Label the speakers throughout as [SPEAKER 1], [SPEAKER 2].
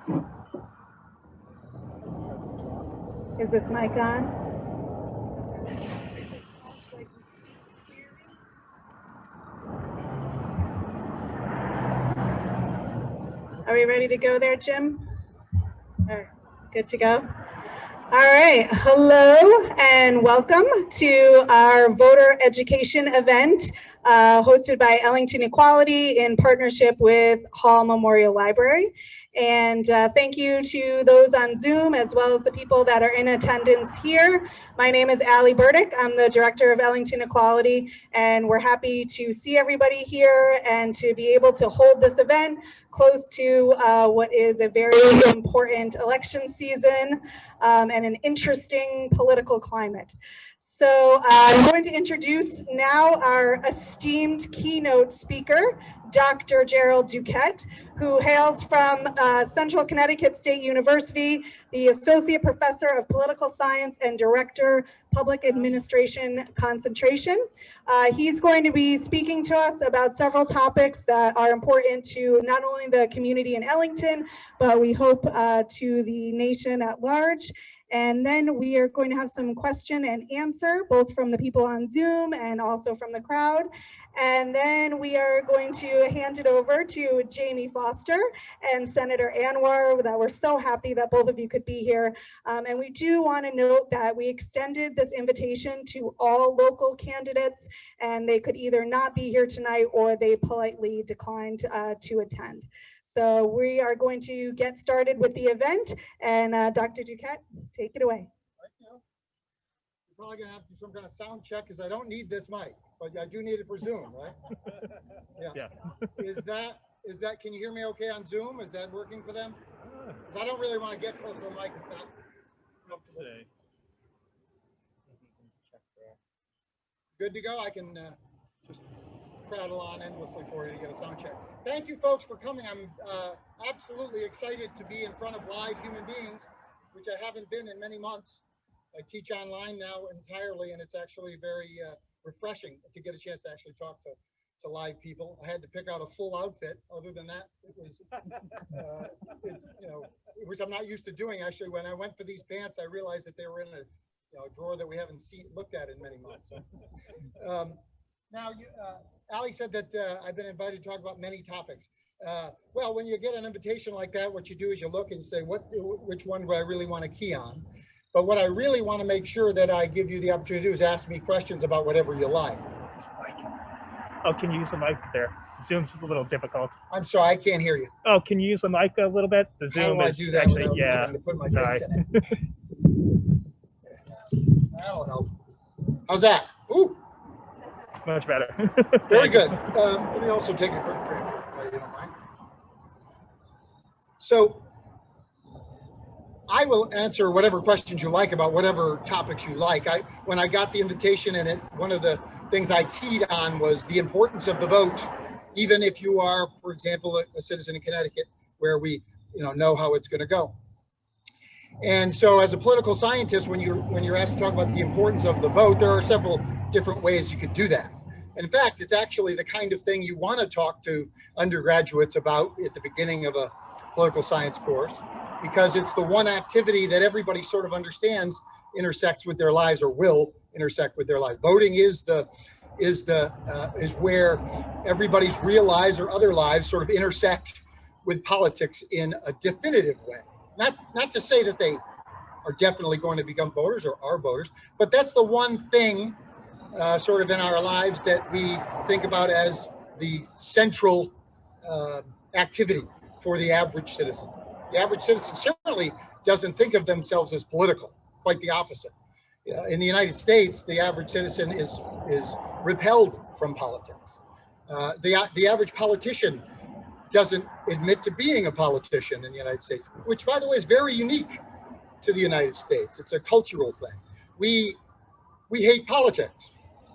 [SPEAKER 1] Is this mic on? Are we ready to go there, Jim? All right, good to go. All right, hello and welcome to our voter education event hosted by Ellington Equality in partnership with Hall Memorial Library. And thank you to those on Zoom as well as the people that are in attendance here. My name is Allie Burdick. I'm the director of Ellington Equality, and we're happy to see everybody here and to be able to hold this event close to what is a very important election season and an interesting political climate. So I'm going to introduce now our esteemed keynote speaker, Dr. Gerald Duquette, who hails from Central Connecticut State University, the Associate Professor of Political Science and Director, Public Administration Concentration. He's going to be speaking to us about several topics that are important to not only the community in Ellington, but we hope to the nation at large. And then we are going to have some question and answer, both from the people on Zoom and also from the crowd. And then we are going to hand it over to Jamie Foster and Senator Anwar, that we're so happy that both of you could be here. And we do want to note that we extended this invitation to all local candidates, and they could either not be here tonight or they politely declined to attend. So we are going to get started with the event, and Dr. Duquette, take it away.
[SPEAKER 2] Right now, you're probably going to have to do some kind of sound check because I don't need this mic, but I do need it for Zoom, right? Yeah. Is that, can you hear me okay on Zoom? Is that working for them? Because I don't really want to get close to the mic. It's not comfortable. Good to go. I can just prattle on endlessly for you to get a sound check. Thank you folks for coming. I'm absolutely excited to be in front of live human beings, which I haven't been in many months. I teach online now entirely, and it's actually very refreshing to get a chance to actually talk to live people. I had to pick out a full outfit. Other than that, it was, it's, which I'm not used to doing. Actually, when I went for these pants, I realized that they were in a drawer that we haven't looked at in many months. So, now, Allie said that I've been invited to talk about many topics. Well, when you get an invitation like that, what you do is you look and you say, which one do I really want to key on? But what I really want to make sure that I give you the opportunity to do is ask me questions about whatever you like.
[SPEAKER 3] Oh, can you use the mic there? Zoom's just a little difficult.
[SPEAKER 2] I'm sorry, I can't hear you.
[SPEAKER 3] Oh, can you use the mic a little bit? The Zoom is
[SPEAKER 2] do that
[SPEAKER 3] actually, yeah.
[SPEAKER 2] To put my
[SPEAKER 3] Sorry.
[SPEAKER 2] face in it. That'll help. How's that? Ooh.
[SPEAKER 3] Much better.
[SPEAKER 2] Very good. Let me also take a quick drink here, if you don't mind. So I will answer whatever questions you like about whatever topics you like. When I got the invitation, and one of the things I keyed on was the importance of the vote, even if you are, for example, a citizen in Connecticut, where we know how it's going to go. And so as a political scientist, when you're asked to talk about the importance of the vote, there are several different ways you could do that. In fact, it's actually the kind of thing you want to talk to undergraduates about at the beginning of a political science course, because it's the one activity that everybody sort of understands intersects with their lives or will intersect with their lives. Voting is where everybody's real lives or other lives sort of intersect with politics in a definitive way. Not to say that they are definitely going to become voters or are voters, but that's the one thing sort of in our lives that we think about as the central activity for the average citizen. The average citizen certainly doesn't think of themselves as political, quite the opposite. In the United States, the average citizen is repelled from politics. The average politician doesn't admit to being a politician in the United States, which, by the way, is very unique to the United States. It's a cultural thing. We hate politics,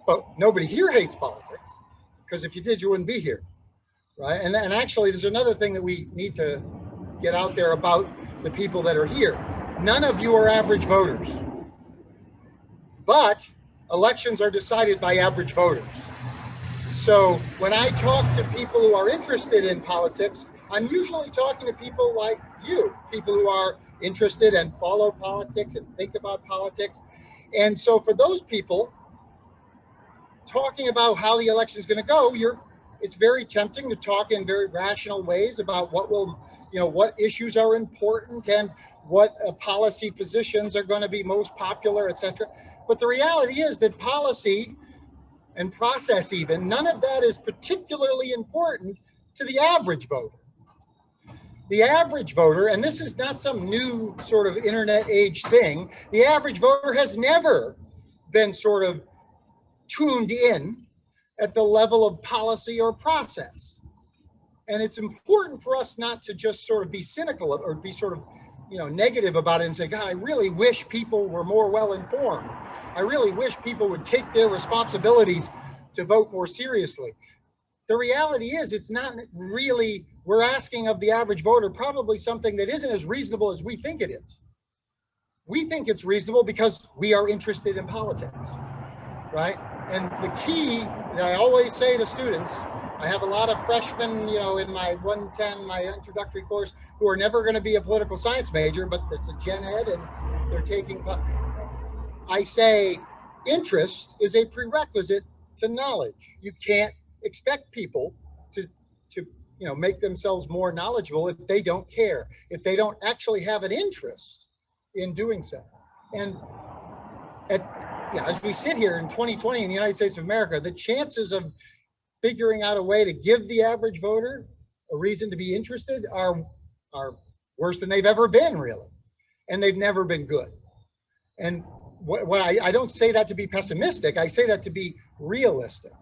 [SPEAKER 2] but nobody here hates politics, because if you did, you wouldn't be here, right? And actually, there's another thing that we need to get out there about the people that are here. None of you are average voters, but elections are decided by average voters. So when I talk to people who are interested in politics, I'm usually talking to people like you, people who are interested and follow politics and think about politics. And so for those people, talking about how the election is going to go, it's very tempting to talk in very rational ways about what issues are important and what policy positions are going to be most popular, etc. But the reality is that policy and process, even none of that is particularly important to the average voter. The average voter, and this is not some new sort of internet age thing, the average voter has never been sort of tuned in at the level of policy or process. And it's important for us not to just sort of be cynical or be sort of, negative about it and say, God, I really wish people were more well informed. I really wish people would take their responsibilities to vote more seriously. The reality is it's not really, we're asking of the average voter probably something that isn't as reasonable as we think it is. We think it's reasonable because we are interested in politics, right? And the key that I always say to students, I have a lot of freshmen, in my 110, my introductory course, who are never going to be a political science major, but it's a gen ed and they're taking, I say interest is a prerequisite to knowledge. You can't expect people to make themselves more knowledgeable if they don't care, if they don't actually have an interest in doing so. And as we sit here in 2020 in the United States of America, the chances of figuring out a way to give the average voter a reason to be interested are worse than they've ever been, really. And they've never been good. And I don't say that to be pessimistic, I say that to be realistic.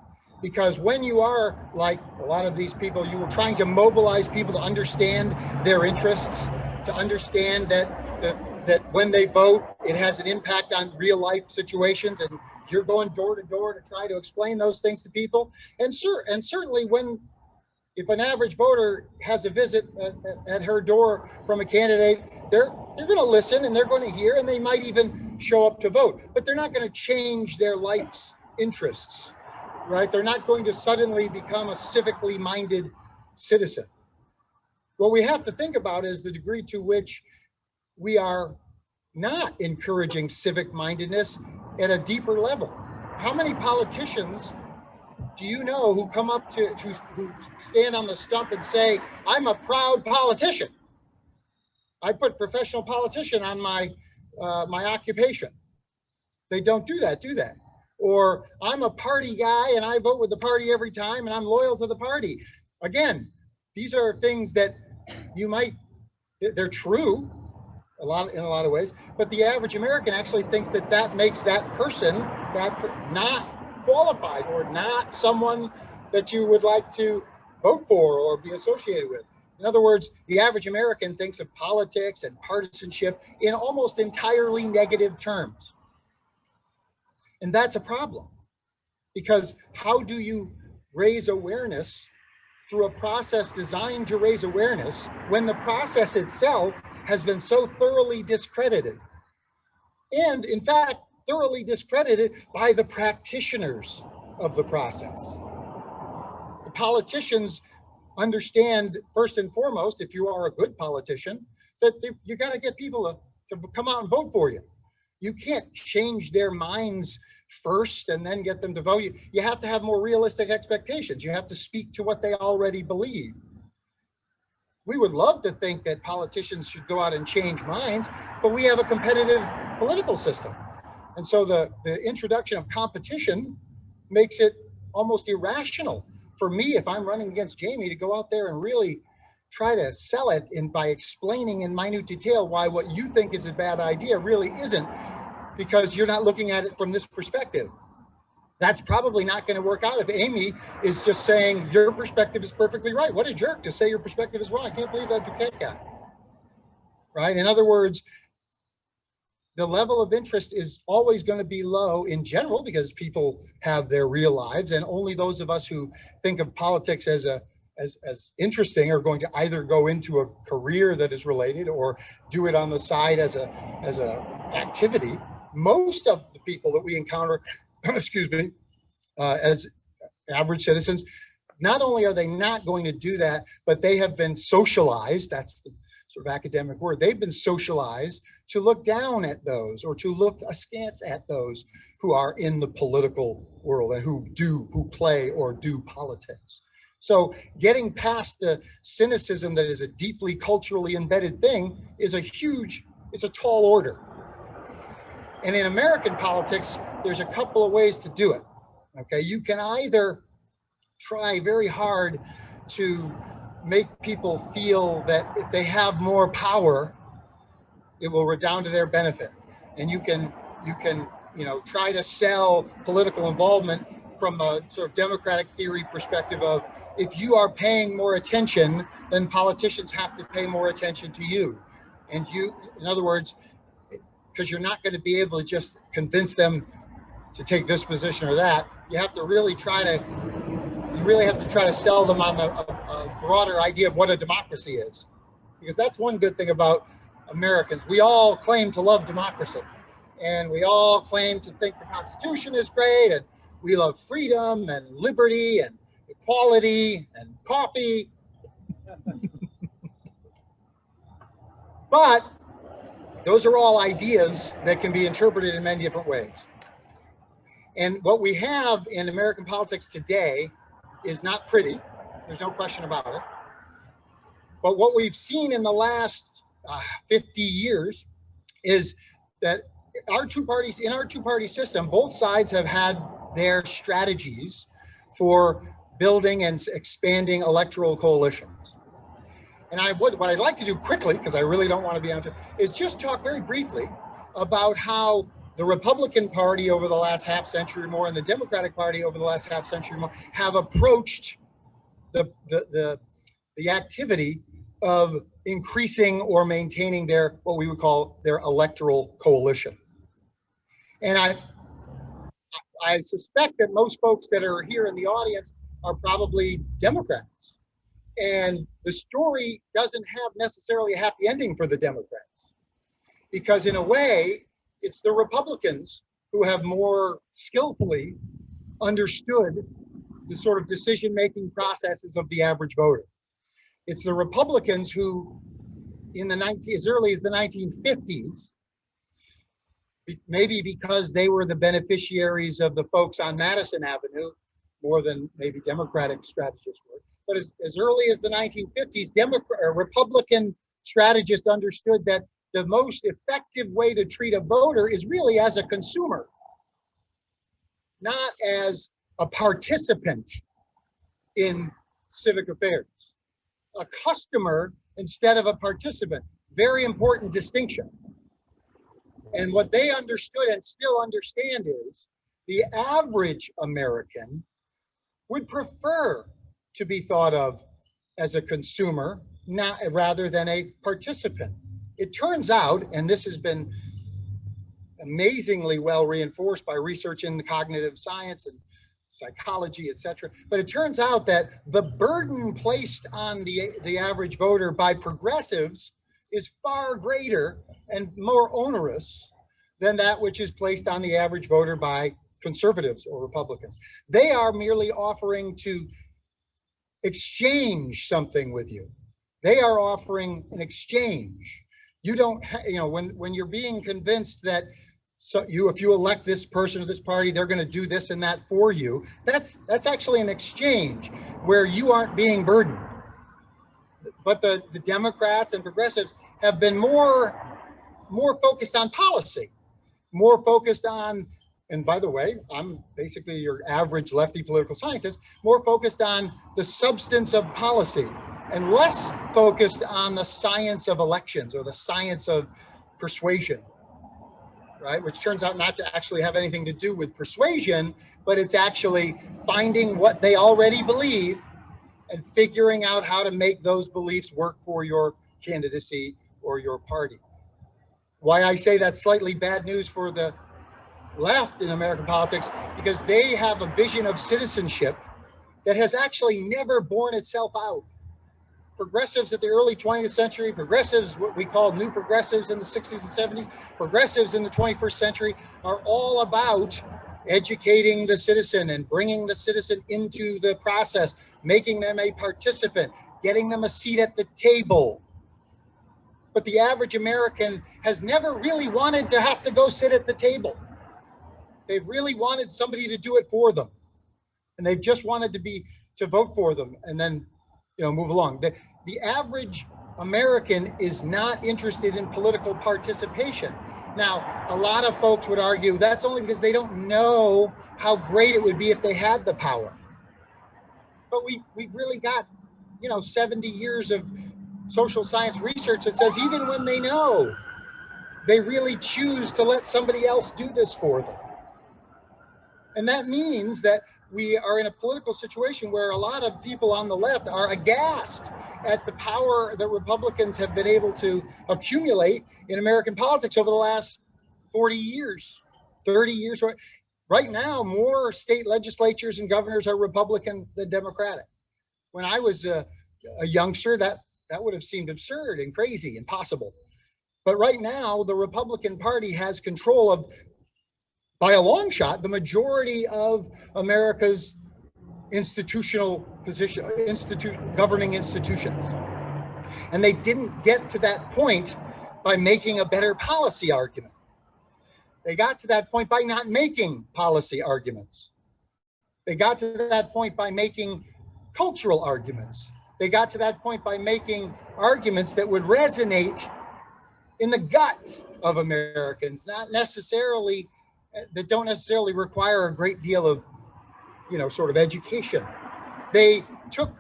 [SPEAKER 2] Because when you are, like a lot of these people, you were trying to mobilize people to understand their interests, to understand that when they vote, it has an impact on real life situations, and you're going door to door to try to explain those things to people. And certainly if an average voter has a visit at her door from a candidate, they're going to listen and they're going to hear, and they might even show up to vote, but they're not going to change their life's interests, right? They're not going to suddenly become a civically minded citizen. What we have to think about is the degree to which we are not encouraging civic mindedness at a deeper level. How many politicians do you know who come up who stand on the stump and say, I'm a proud politician? I put professional politician on my occupation. They don't do that, do they? Or I'm a party guy and I vote with the party every time and I'm loyal to the party. Again, these are things that they're true in a lot of ways, but the average American actually thinks that makes that person not qualified or not someone that you would like to vote for or be associated with. In other words, the average American thinks of politics and partisanship in almost entirely negative terms. And that's a problem, because how do you raise awareness through a process designed to raise awareness when the process itself has been so thoroughly discredited? And in fact, thoroughly discredited by the practitioners of the process. The politicians understand, first and foremost, if you are a good politician, that you got to get people to come out and vote for you. You can't change their minds first and then get them to vote. You have to have more realistic expectations. You have to speak to what they already believe. We would love to think that politicians should go out and change minds, but we have a competitive political system. And so the introduction of competition makes it almost irrational for me, if I'm running against Jamie, to go out there and really try to sell it by explaining in minute detail why what you think is a bad idea really isn't, because you're not looking at it from this perspective. That's probably not going to work out if Amy is just saying your perspective is perfectly right. What a jerk to say your perspective is wrong. I can't believe that Duquette guy. Right? In other words, the level of interest is always going to be low in general because people have their real lives, and only those of us who think of politics as interesting are going to either go into a career that is related or do it on the side as a activity. Most of the people that we encounter, excuse me, as average citizens, Not only are they not going to do that, but they have been socialized, that's the sort of academic word, they've been socialized to look down at those or to look askance at those who are in the political world and who play or do politics. So getting past the cynicism that is a deeply culturally embedded thing is it's a tall order. And in American politics, there's a couple of ways to do it. Okay, you can either try very hard to make people feel that if they have more power, it will redound to their benefit. And you can try to sell political involvement from a sort of democratic theory perspective of, if you are paying more attention, then politicians have to pay more attention to you. And in other words, because you're not going to be able to just convince them to take this position or that, you really have to try to sell them on a broader idea of what a democracy is. Because that's one good thing about Americans. We all claim to love democracy, and we all claim to think the Constitution is great, and we love freedom and liberty and equality and coffee. But those are all ideas that can be interpreted in many different ways. And what we have in American politics today is not pretty. There's no question about it. But what we've seen in the last 50 years is that in our two-party system, both sides have had their strategies for building and expanding electoral coalitions. And what I'd like to do quickly, because I really don't want to be on to, is just talk very briefly about how the Republican Party over the last half century or more and the Democratic Party over the last half century or more have approached the activity of increasing or maintaining their, what we would call their electoral coalition. And I suspect that most folks that are here in the audience are probably Democrats. And the story doesn't have necessarily a happy ending for the Democrats, because in a way, it's the Republicans who have more skillfully understood the sort of decision-making processes of the average voter. It's the Republicans who, as early as the 1950s, maybe because they were the beneficiaries of the folks on Madison Avenue, more than maybe Democratic strategists were, but as early as the 1950s, Republican strategists understood that the most effective way to treat a voter is really as a consumer, not as a participant in civic affairs. A customer instead of a participant. Very important distinction. And what they understood and still understand is the average American would prefer to be thought of as a consumer, rather than a participant. It turns out, and this has been amazingly well reinforced by research in the cognitive science and psychology, et cetera, but it turns out that the burden placed on the average voter by progressives is far greater and more onerous than that which is placed on the average voter by conservatives or Republicans. They are merely offering to exchange something with you. They are offering an exchange. You don't, when you're being convinced that if you elect this person or this party, they're going to do this and that for you, that's actually an exchange where you aren't being burdened. But the Democrats and progressives have been more focused on policy, more focused on, and by the way, I'm basically your average lefty political scientist, more focused on the substance of policy and less focused on the science of elections or the science of persuasion, right? Which turns out not to actually have anything to do with persuasion, but it's actually finding what they already believe and figuring out how to make those beliefs work for your candidacy or your party. Why I say that's slightly bad news for the left in American politics, because they have a vision of citizenship that has actually never borne itself out. Progressives at the early 20th century, progressives, what we call new progressives in the 60s and 70s, progressives in the 21st century are all about educating the citizen and bringing the citizen into the process, making them a participant, getting them a seat at the table. But the average American has never really wanted to have to go sit at the table. They've really wanted somebody to do it for them. And they've just wanted to vote for them and then, move along. The average American is not interested in political participation. Now, a lot of folks would argue that's only because they don't know how great it would be if they had the power. But we've really got, 70 years of social science research that says even when they know, they really choose to let somebody else do this for them. And that means that we are in a political situation where a lot of people on the left are aghast at the power that Republicans have been able to accumulate in American politics over the last 40 years, 30 years. Right now, more state legislatures and governors are Republican than Democratic. When I was a youngster, that would have seemed absurd and crazy, impossible. But right now, the Republican Party has control of, by a long shot, the majority of America's governing institutions. And they didn't get to that point by making a better policy argument. They got to that point by not making policy arguments. They got to that point by making cultural arguments. They got to that point by making arguments that would resonate in the gut of Americans, that don't necessarily require a great deal of, sort of education. They took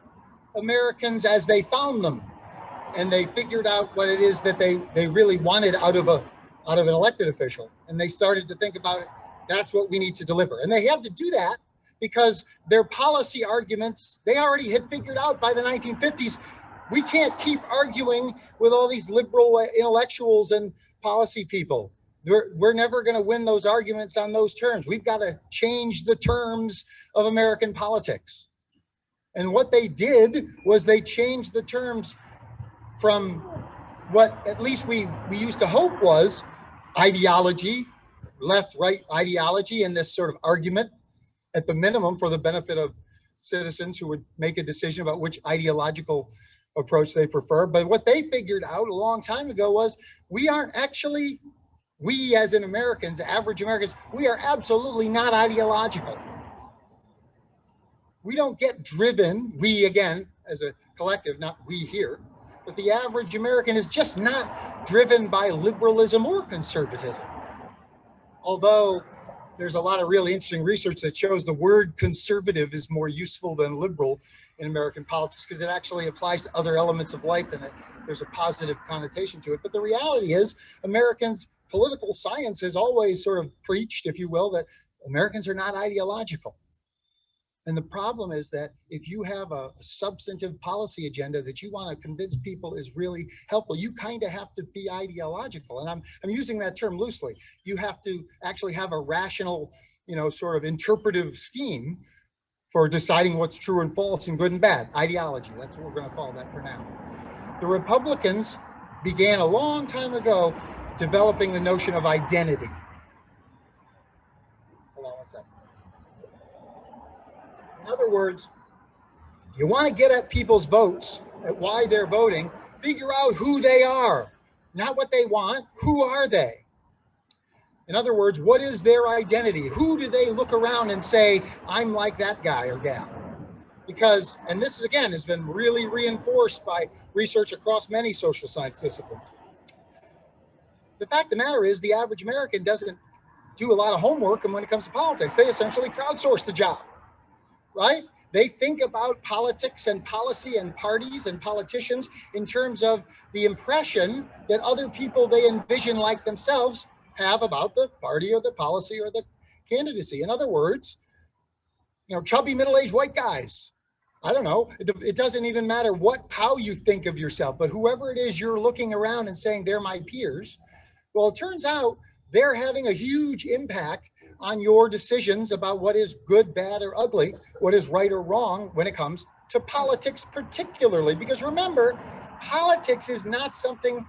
[SPEAKER 2] Americans as they found them, and they figured out what it is that they really wanted out of an elected official. And they started to think about it. That's what we need to deliver. And they had to do that because their policy arguments, they already had figured out by the 1950s, we can't keep arguing with all these liberal intellectuals and policy people. We're never going to win those arguments on those terms. We've got to change the terms of American politics. And what they did was they changed the terms from what at least we used to hope was ideology, left-right ideology, and this sort of argument at the minimum for the benefit of citizens who would make a decision about which ideological approach they prefer. But what they figured out a long time ago was we as in Americans, average Americans, we are absolutely not ideological. We don't get driven, we again, as a collective, not we here, but the average American is just not driven by liberalism or conservatism. Although there's a lot of really interesting research that shows the word conservative is more useful than liberal in American politics because it actually applies to other elements of life and there's a positive connotation to it. But the reality is Americans, political science has always sort of preached, if you will, that Americans are not ideological. And the problem is that if you have a substantive policy agenda that you want to convince people is really helpful, you kind of have to be ideological. And I'm using that term loosely. You have to actually have a rational, sort of interpretive scheme for deciding what's true and false and good and bad. Ideology, that's what we're going to call that for now. The Republicans began a long time ago developing the notion of identity. Hold on one second. In other words, you want to get at people's votes, at why they're voting, figure out who they are, not what they want. Who are they? In other words, what is their identity? Who do they look around and say, I'm like that guy or gal? Because, and this again has been really reinforced by research across many social science disciplines. The fact of the matter is the average American doesn't do a lot of homework, and when it comes to politics, they essentially crowdsource the job. Right? They think about politics and policy and parties and politicians in terms of the impression that other people they envision like themselves have about the party or the policy or the candidacy. In other words, chubby middle-aged white guys. I don't know. It doesn't even matter how you think of yourself, but whoever it is you're looking around and saying they're my peers. Well, it turns out they're having a huge impact on your decisions about what is good, bad, or ugly, what is right or wrong when it comes to politics particularly. Because remember, politics is not something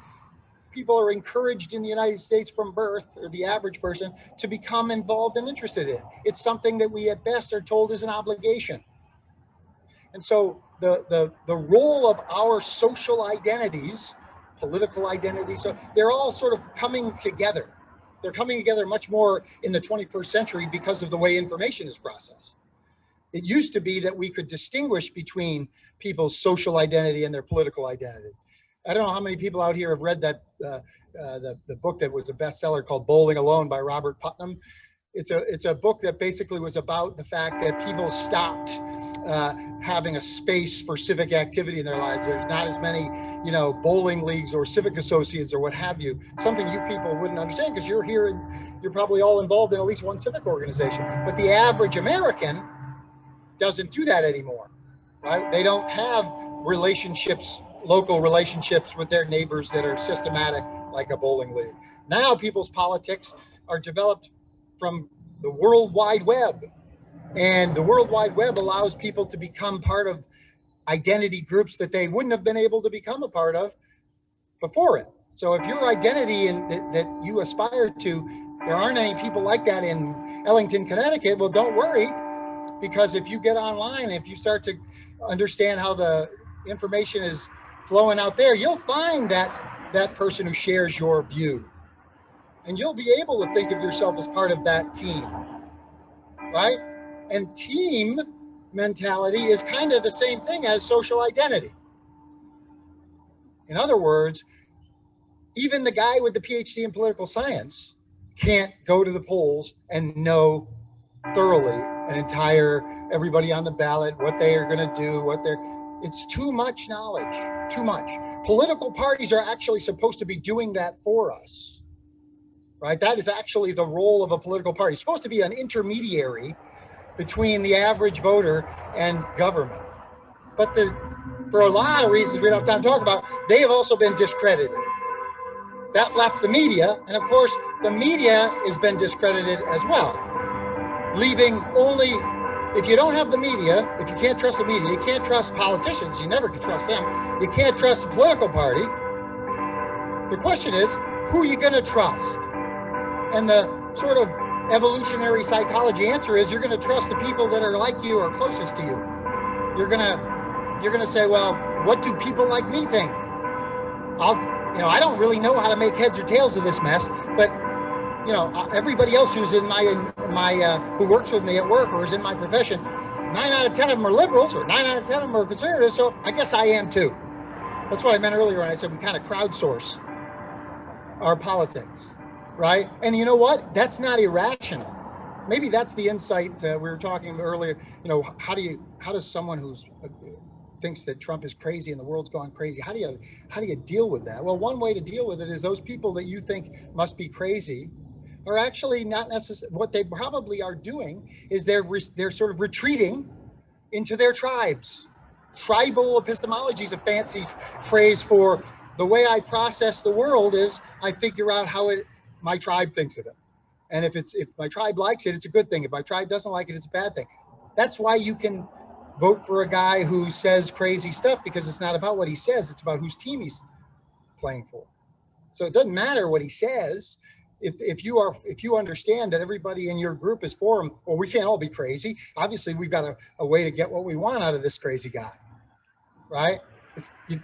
[SPEAKER 2] people are encouraged in the United States from birth, or the average person, to become involved and interested in. It's something that we at best are told is an obligation. And so the role of our social identities, political identities, so they're all sort of coming together. They're coming together much more in the 21st century because of the way information is processed. It used to be that we could distinguish between people's social identity and their political identity. I don't know how many people out here have read that the book that was a bestseller called Bowling Alone by Robert Putnam. It's a book that basically was about the fact that people stopped having a space for civic activity in their lives. There's not as many, bowling leagues or civic associates or what have you. Something you people wouldn't understand because you're here and you're probably all involved in at least one civic organization. But the average American doesn't do that anymore, right? They don't have relationships, local relationships with their neighbors that are systematic like a bowling league. Now people's politics are developed from the World Wide Web. And the World Wide Web allows people to become part of identity groups that they wouldn't have been able to become a part of before it. So if your identity that you aspire to, there aren't any people like that in Ellington, Connecticut, well, don't worry, because if you get online, if you start to understand how the information is flowing out there, you'll find that person who shares your view. And you'll be able to think of yourself as part of that team, right? And team mentality is kind of the same thing as social identity. In other words, even the guy with the PhD in political science can't go to the polls and know thoroughly everybody on the ballot, what they are going to do, it's too much knowledge, too much. Political parties are actually supposed to be doing that for us, right? That is actually the role of a political party. It's supposed to be an intermediary between the average voter and government. But for a lot of reasons we don't have time to talk about, they have also been discredited. That left the media, and of course, the media has been discredited as well, leaving only, if you don't have the media, if you can't trust the media, you can't trust politicians, you never can trust them, you can't trust the political party. The question is, who are you going to trust? And the sort of evolutionary psychology answer is you're going to trust the people that are like you or closest to you. You're going to say, well, what do people like me think? I don't really know how to make heads or tails of this mess, but everybody else who's in who works with me at work or is in my profession, 9 out of 10 of them are liberals or 9 out of 10 of them are conservatives. So I guess I am too. That's what I meant earlier when I said we kind of crowdsource our politics. Right? And you know what? That's not irrational. Maybe that's the insight we were talking about earlier. How does someone who thinks that Trump is crazy and the world's gone crazy, how do you deal with that? Well, one way to deal with it is those people that you think must be crazy are actually not necessarily, what they probably are doing is they're sort of retreating into their tribes. Tribal epistemology is a fancy phrase for the way I process the world is I figure out how my tribe thinks of it. And if my tribe likes it, it's a good thing. If my tribe doesn't like it, it's a bad thing. That's why you can vote for a guy who says crazy stuff, because it's not about what he says, it's about whose team he's playing for. So it doesn't matter what he says. If you understand that everybody in your group is for him, well, we can't all be crazy. Obviously, we've got a way to get what we want out of this crazy guy, right?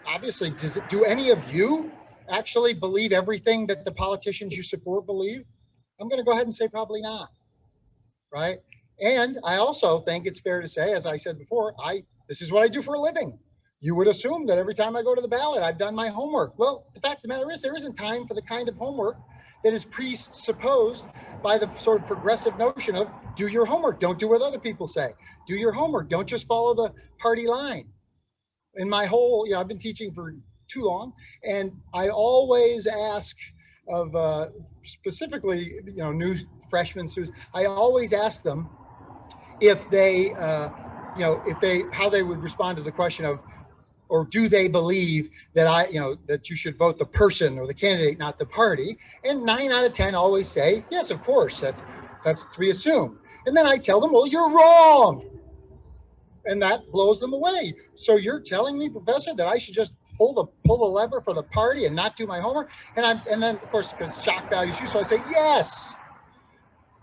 [SPEAKER 2] Obviously, do any of you actually believe everything that the politicians you support believe? I'm going to go ahead and say probably not, right? And I also think it's fair to say, as I said before, this is what I do for a living. You would assume that every time I go to the ballot, I've done my homework. Well, the fact of the matter is there isn't time for the kind of homework that is presupposed by the sort of progressive notion of do your homework, don't do what other people say. Do your homework, don't just follow the party line. In my whole, I've been teaching for too long, and I always ask of specifically, new freshmen students, I always ask them if they, how they would respond to the question of, or do they believe that that you should vote the person or the candidate, not the party? And 9 out of 10 always say, yes, of course, that's to be assumed. And then I tell them, well, you're wrong. And that blows them away. So you're telling me, Professor, that I should just pull the lever for the party and not do my homework? And then of course, because shock value is used, so I say yes.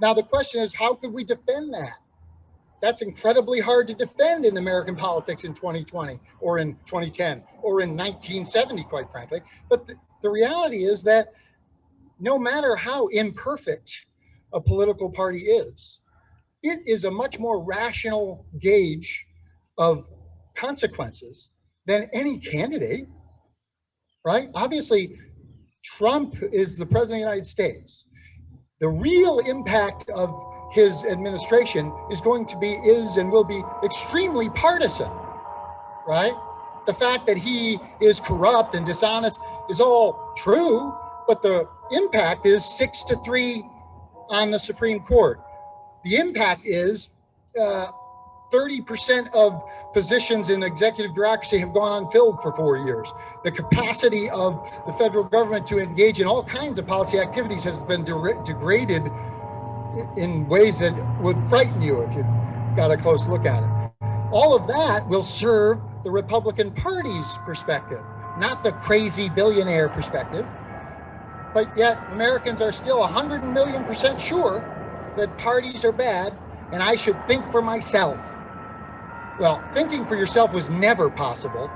[SPEAKER 2] Now the question is, how could we defend that? That's incredibly hard to defend in American politics in 2020 or in 2010 or in 1970, quite frankly. But the reality is that no matter how imperfect a political party is, it is a much more rational gauge of consequences than any candidate, right? Obviously, Trump is the president of the United States. The real impact of his administration is and will be extremely partisan, right? The fact that he is corrupt and dishonest is all true, but the impact is 6-3 on the Supreme Court. The impact is 30% of positions in executive bureaucracy have gone unfilled for 4 years. The capacity of the federal government to engage in all kinds of policy activities has been degraded in ways that would frighten you if you got a close look at it. All of that will serve the Republican Party's perspective, not the crazy billionaire perspective. But yet Americans are still 100,000,000% sure that parties are bad and I should think for myself. Well, thinking for yourself was never possible,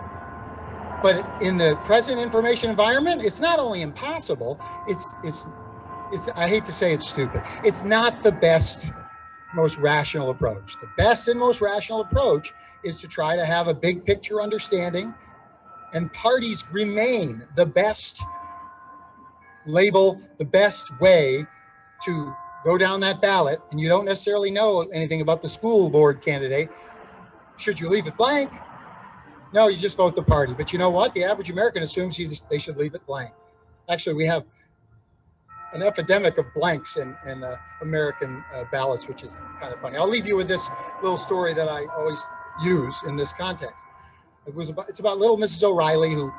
[SPEAKER 2] but in the present information environment, it's not only impossible, it's I hate to say it's stupid. It's not the best, most rational approach. The best and most rational approach is to try to have a big picture understanding, and parties remain the best label, the best way to go down that ballot, and you don't necessarily know anything about the school board candidate. Should you leave it blank? No, you just vote the party. But you know what? The average American assumes they should leave it blank. Actually, we have an epidemic of blanks in American ballots, which is kind of funny. I'll leave you with this little story that I always use in this context. It's about little Mrs. O'Reilly, who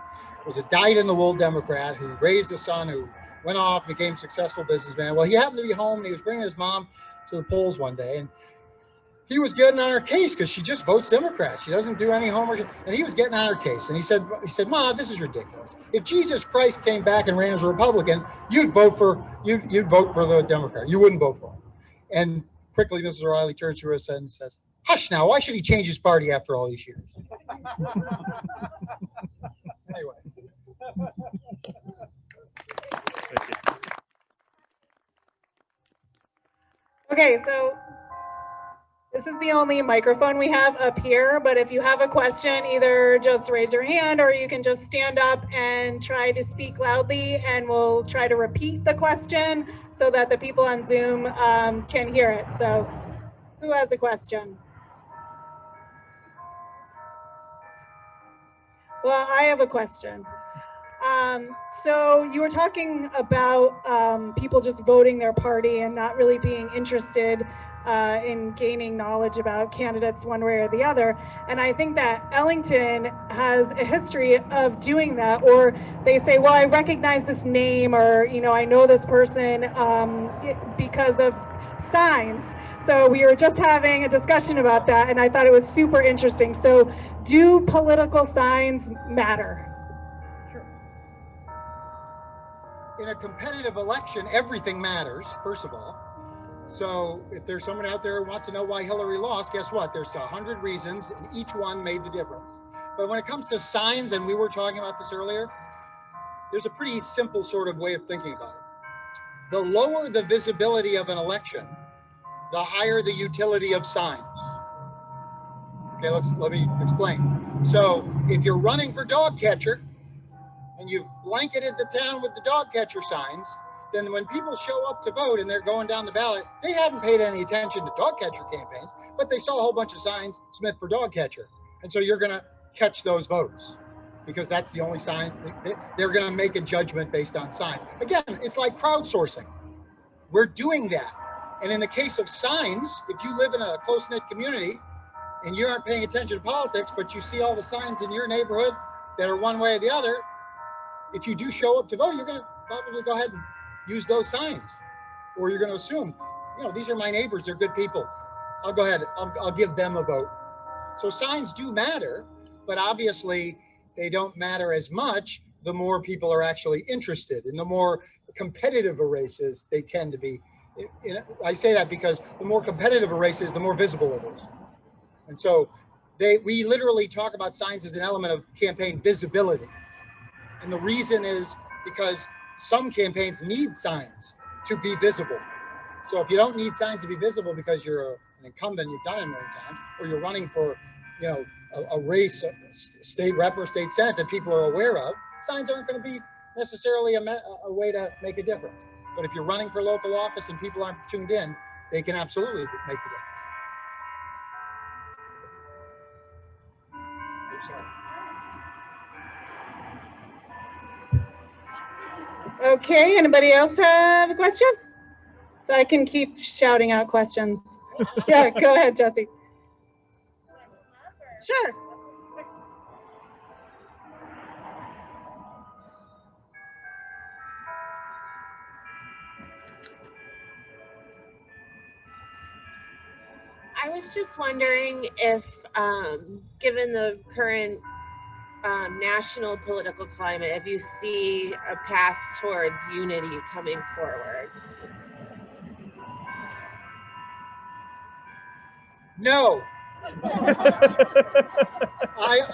[SPEAKER 2] was a dyed-in-the-wool Democrat who raised a son who went off, became a successful businessman. Well, he happened to be home, and he was bringing his mom to the polls one day, and he was getting on her case because she just votes Democrat. She doesn't do any homework, and he was getting on her case. And he said, "Ma, this is ridiculous. If Jesus Christ came back and ran as a Republican, you'd vote for the Democrat. You wouldn't vote for him." And quickly, Mrs. O'Reilly turns to us and says, "Hush now. Why should he change his party after all these years?" Anyway.
[SPEAKER 1] Okay, so this is the only microphone we have up here, but if you have a question, either just raise your hand or you can just stand up and try to speak loudly, and we'll try to repeat the question so that the people on Zoom can hear it. So who has a question? Well, I have a question. So you were talking about people just voting their party and not really being interested in gaining knowledge about candidates one way or the other. And I think that Ellington has a history of doing that, or they say, well, I recognize this name, or, I know this person because of signs. So we were just having a discussion about that, and I thought it was super interesting. So do political signs matter?
[SPEAKER 2] In a competitive election, everything matters, first of all. So if there's someone out there who wants to know why Hillary lost, guess what? There's 100 reasons, and each one made the difference. But when it comes to signs, and we were talking about this earlier, there's a pretty simple sort of way of thinking about it. The lower the visibility of an election, the higher the utility of signs. Okay, let me explain. So if you're running for dog catcher, and you've blanketed the town with the dog catcher signs, then when people show up to vote and they're going down the ballot, they haven't paid any attention to dog catcher campaigns, but they saw a whole bunch of signs, Smith for dog catcher. And so you're going to catch those votes because that's the only signs. They're going to make a judgment based on signs. Again, it's like crowdsourcing. We're doing that. And in the case of signs, if you live in a close-knit community and you aren't paying attention to politics, but you see all the signs in your neighborhood that are one way or the other, if you do show up to vote, you're going to probably go ahead and use those signs, or you're going to assume, these are my neighbors, they're good people. I'll go ahead, I'll give them a vote. So signs do matter, but obviously they don't matter as much the more people are actually interested. And the more competitive a race is, they tend to be. I say that because the more competitive a race is, the more visible it is. And so we literally talk about signs as an element of campaign visibility. And the reason is because some campaigns need signs to be visible. So if you don't need signs to be visible because you're an incumbent, you've done it a million times, or you're running for, you know, a race, a state rep or state senate that people are aware of, signs aren't going to be necessarily a way to make a difference. But if you're running for local office and people aren't tuned in, they can absolutely make the difference. Sorry.
[SPEAKER 1] Okay, anybody else have a question? So I can keep shouting out questions. Yeah, go ahead, Jesse. Sure.
[SPEAKER 4] I was just wondering if, given the current national political climate, if you see a path towards unity coming forward.
[SPEAKER 2] No.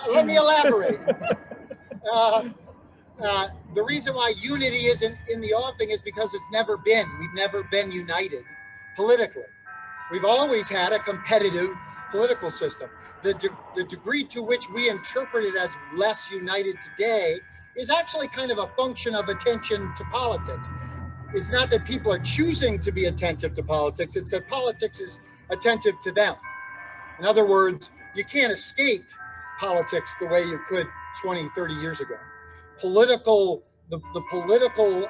[SPEAKER 2] Let me elaborate. The reason why unity isn't in the offing is because it's never been. We've never been united politically. We've always had a competitive political system. The degree to which we interpret it as less united today is actually kind of a function of attention to politics. It's not that people are choosing to be attentive to politics, it's that politics is attentive to them. In other words, you can't escape politics the way you could 20, 30 years ago. The political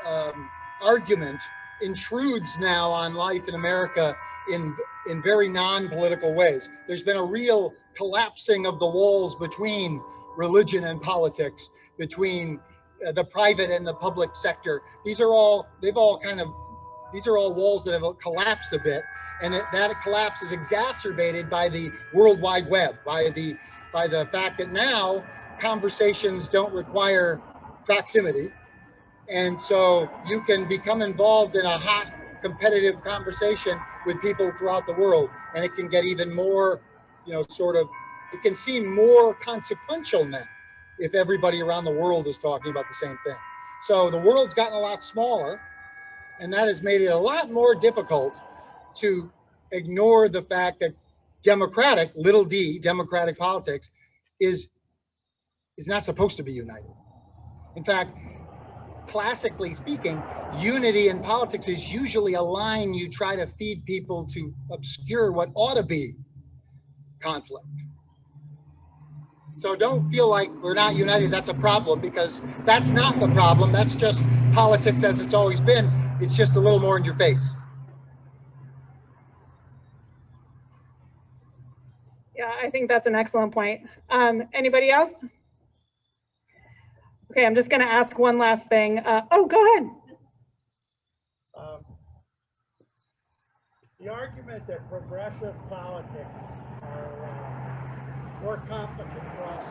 [SPEAKER 2] argument intrudes now on life in America in very non-political ways. There's been a real collapsing of the walls between religion and politics, between the private and the public sector. These are all walls that have collapsed a bit, and that collapse is exacerbated by the World Wide Web, by the fact that now conversations don't require proximity. And so you can become involved in a hot competitive conversation with people throughout the world, and it can get even more, it can seem more consequential now if everybody around the world is talking about the same thing. So the world's gotten a lot smaller, and that has made it a lot more difficult to ignore the fact that democratic, little d, democratic politics is not supposed to be united. In fact, classically speaking, unity in politics is usually a line you try to feed people to obscure what ought to be conflict. So don't feel like we're not united, that's a problem, because that's not the problem. That's just politics as it's always been. It's just a little more in your face.
[SPEAKER 1] Yeah, I think that's an excellent point. Anybody else? Okay, I'm just going to ask one last thing. Go ahead.
[SPEAKER 5] The argument that progressive politics are more competent for us.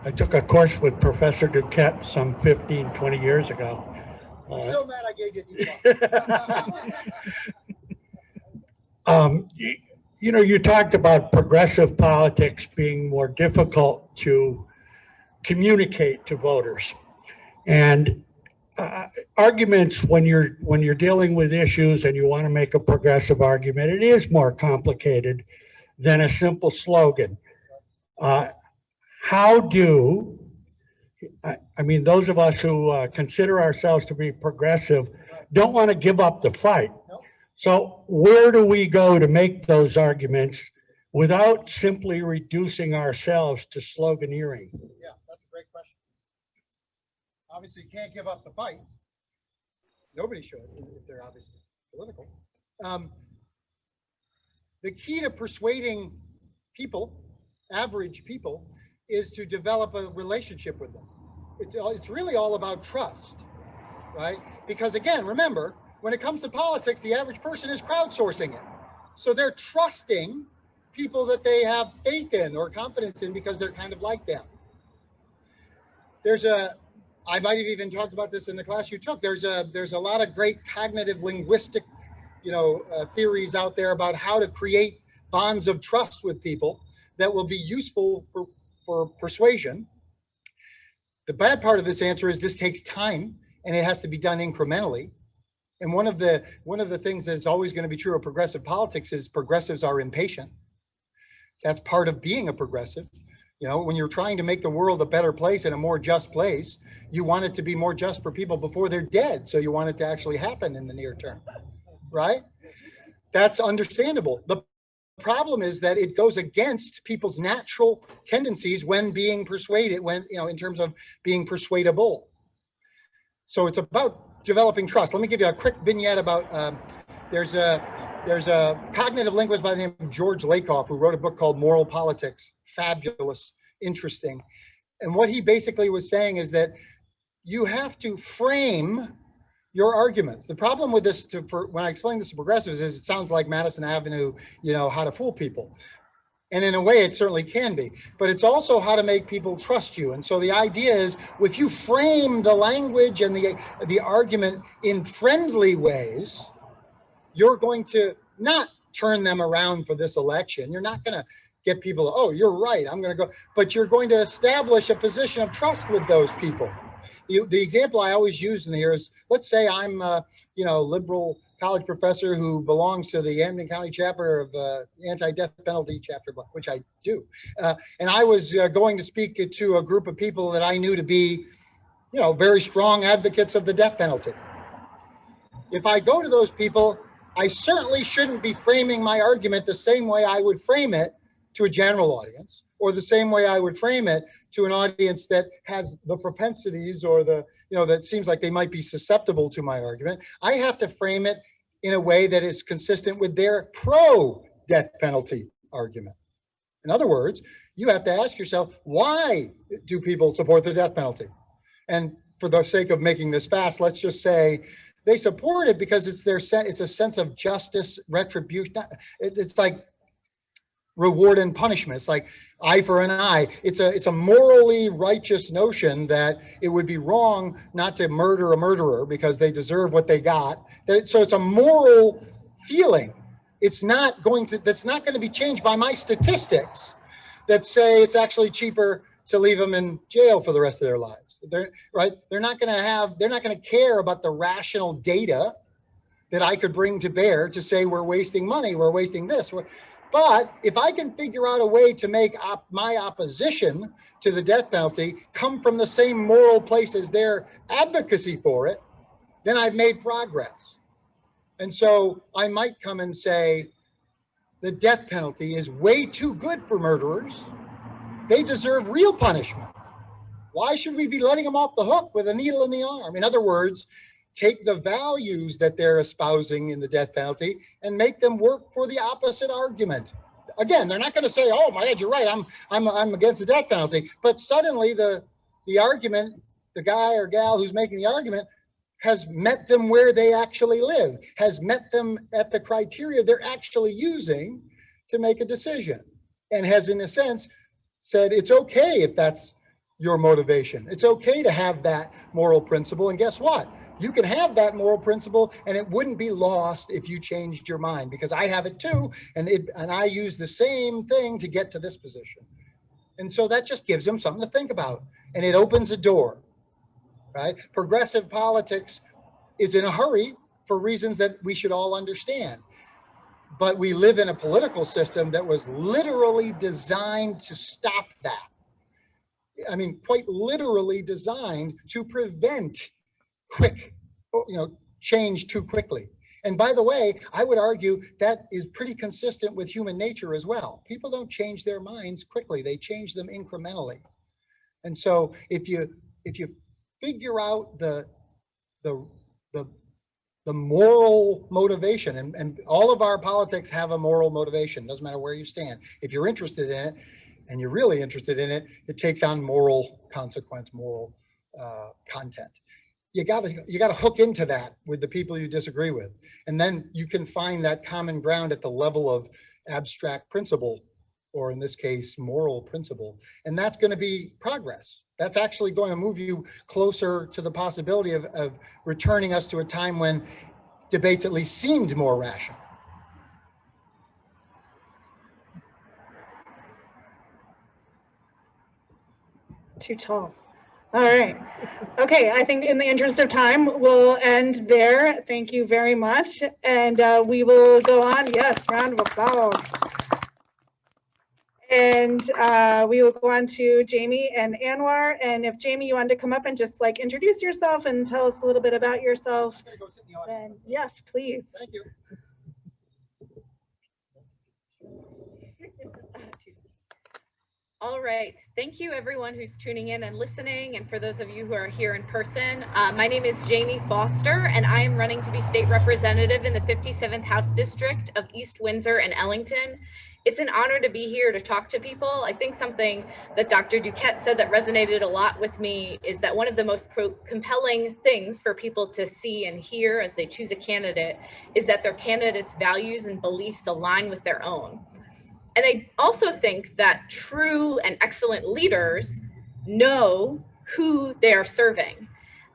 [SPEAKER 5] I took a course with Professor Duquette some 15, 20 years ago.
[SPEAKER 2] I'm so mad I gave you
[SPEAKER 5] You talked about progressive politics being more difficult to communicate to voters, and arguments when you're dealing with issues and you want to make a progressive argument, it is more complicated than a simple slogan. Those of us who consider ourselves to be progressive don't want to give up the fight. So where do we go to make those arguments without simply reducing ourselves to sloganeering?
[SPEAKER 2] Yeah, that's a great question. Obviously, you can't give up the fight. Nobody should, if they're obviously political. The key to persuading people, average people, is to develop a relationship with them. It's really all about trust. right? Because again, remember, when it comes to politics, the average person is crowdsourcing it. So they're trusting people that they have faith in or confidence in because they're kind of like them. I might have even talked about this in the class you took. There's a lot of great cognitive linguistic, theories out there about how to create bonds of trust with people that will be useful for persuasion. The bad part of this answer is this takes time and it has to be done incrementally. And one of the things that's always going to be true of progressive politics is progressives are impatient. That's part of being a progressive. When you're trying to make the world a better place and a more just place, you want it to be more just for people before they're dead. So you want it to actually happen in the near term, right? That's understandable. The problem is that it goes against people's natural tendencies when being persuaded, in terms of being persuadable. So it's about developing trust. Let me give you a quick vignette about, there's a cognitive linguist by the name of George Lakoff who wrote a book called Moral Politics. Fabulous, interesting. And what he basically was saying is that you have to frame your arguments. The problem with this, when I explain this to progressives, is it sounds like Madison Avenue, how to fool people. And in a way, it certainly can be. But it's also how to make people trust you. And so the idea is, if you frame the language and the argument in friendly ways, you're going to not turn them around for this election. You're not going to get people, oh, you're right, I'm going to go. But you're going to establish a position of trust with those people. The example I always use in here is, let's say I'm a liberal college professor who belongs to the Hampden County chapter of anti-death penalty chapter, which I do. And I was going to speak to a group of people that I knew to be, very strong advocates of the death penalty. If I go to those people, I certainly shouldn't be framing my argument the same way I would frame it to a general audience, or the same way I would frame it to an audience that has the propensities or that seems like they might be susceptible to my argument. I have to frame it in a way that is consistent with their pro-death penalty argument. In other words, you have to ask yourself, why do people support the death penalty? And for the sake of making this fast, let's just say they support it because it's a sense of justice, retribution. It's like reward and punishment. It's like eye for an eye. It's a morally righteous notion that it would be wrong not to murder a murderer because they deserve what they got. So it's a moral feeling. That's not going to be changed by my statistics that say it's actually cheaper to leave them in jail for the rest of their lives. They're not going to care about the rational data that I could bring to bear to say we're wasting money, we're wasting this. But if I can figure out a way to make my opposition to the death penalty come from the same moral place as their advocacy for it, then I've made progress. And so I might come and say, the death penalty is way too good for murderers. They deserve real punishment. Why should we be letting them off the hook with a needle in the arm? In other words, take the values that they're espousing in the death penalty and make them work for the opposite argument. Again, they're not going to say, oh my God, you're right, I'm against the death penalty. But suddenly the argument, the guy or gal who's making the argument has met them where they actually live, has met them at the criteria they're actually using to make a decision, and has, in a sense, said it's okay if that's your motivation. It's okay to have that moral principle. And guess what? You can have that moral principle and it wouldn't be lost if you changed your mind, because I have it too. And I use the same thing to get to this position. And so that just gives them something to think about, and it opens a door, right? Progressive politics is in a hurry for reasons that we should all understand. But we live in a political system that was literally designed to stop that. I mean, quite literally designed to prevent quick, change too quickly. And by the way, I would argue that is pretty consistent with human nature as well. People don't change their minds quickly. They change them incrementally. And so if you figure out the moral motivation, and all of our politics have a moral motivation, doesn't matter where you stand. If you're interested in it, and you're really interested in it, it takes on moral consequence, moral content. you gotta hook into that with the people you disagree with. And then you can find that common ground at the level of abstract principle, or in this case, moral principle. And that's going to be progress. That's actually going to move you closer to the possibility of returning us to a time when debates at least seemed more rational.
[SPEAKER 1] Too tall. All right. Okay, I think in the interest of time, we'll end there. Thank you very much. And we will go on. Yes, round of applause. And we will go on to Jamie and Anwar. And if Jamie, you wanted to come up and just like introduce yourself and tell us a little bit about yourself.
[SPEAKER 2] Go sit in the audience.
[SPEAKER 1] Then yes, please.
[SPEAKER 2] Thank you.
[SPEAKER 6] All right. Thank you, everyone who's tuning in and listening. And for those of you who are here in person, my name is Jamie Foster, and I am running to be state representative in the 57th House District of East Windsor and Ellington. It's an honor to be here to talk to people. I think something that Dr. Duquette said that resonated a lot with me is that one of the most compelling things for people to see and hear as they choose a candidate is that their candidate's values and beliefs align with their own. And I also think that true and excellent leaders know who they are serving.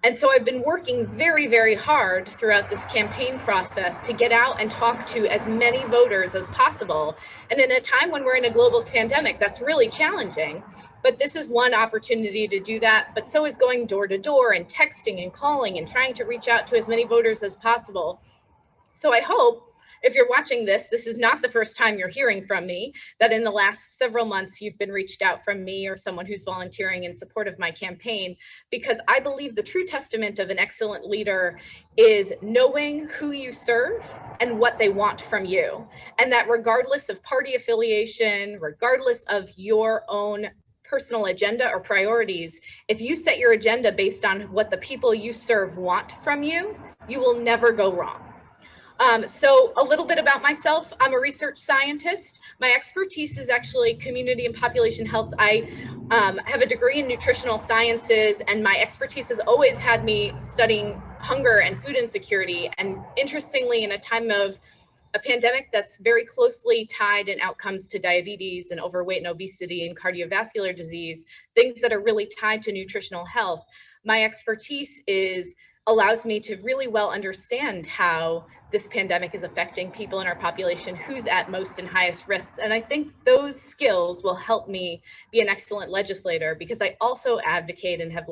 [SPEAKER 6] And so I've been working very, very hard throughout this campaign process to get out and talk to as many voters as possible. And in a time when we're in a global pandemic, that's really challenging. But this is one opportunity to do that. But so is going door to door and texting and calling and trying to reach out to as many voters as possible. So I hope, if you're watching this, this is not the first time you're hearing from me, that in the last several months you've been reached out from me or someone who's volunteering in support of my campaign, because I believe the true testament of an excellent leader is knowing who you serve and what they want from you. And that regardless of party affiliation, regardless of your own personal agenda or priorities, if you set your agenda based on what the people you serve want from you, you will never go wrong. So a little bit about myself. I'm a research scientist. My expertise is actually community and population health. I have a degree in nutritional sciences, and my expertise has always had me studying hunger and food insecurity. And interestingly, in a time of a pandemic that's very closely tied in outcomes to diabetes and overweight and obesity and cardiovascular disease, things that are really tied to nutritional health, my expertise allows me to really well understand how this pandemic is affecting people in our population, who's at most and highest risks. And I think those skills will help me be an excellent legislator, because I also advocate and have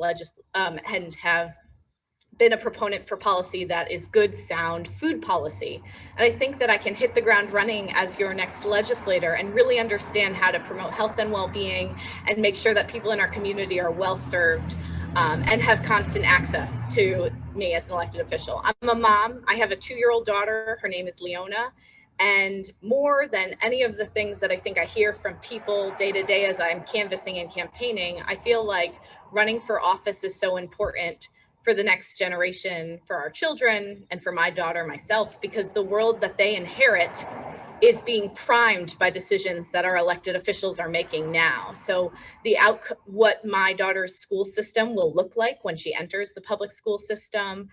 [SPEAKER 6] been a proponent for policy that is good, sound food policy. And I think that I can hit the ground running as your next legislator and really understand how to promote health and well-being and make sure that people in our community are well served and have constant access to me as an elected official. I'm a mom. I have a 2-year-old daughter. Her name is Leona. And more than any of the things that I think I hear from people day to day as I'm canvassing and campaigning, I feel like running for office is so important for the next generation, for our children, and for my daughter, myself, because the world that they inherit is being primed by decisions that our elected officials are making now. So what my daughter's school system will look like when she enters the public school system,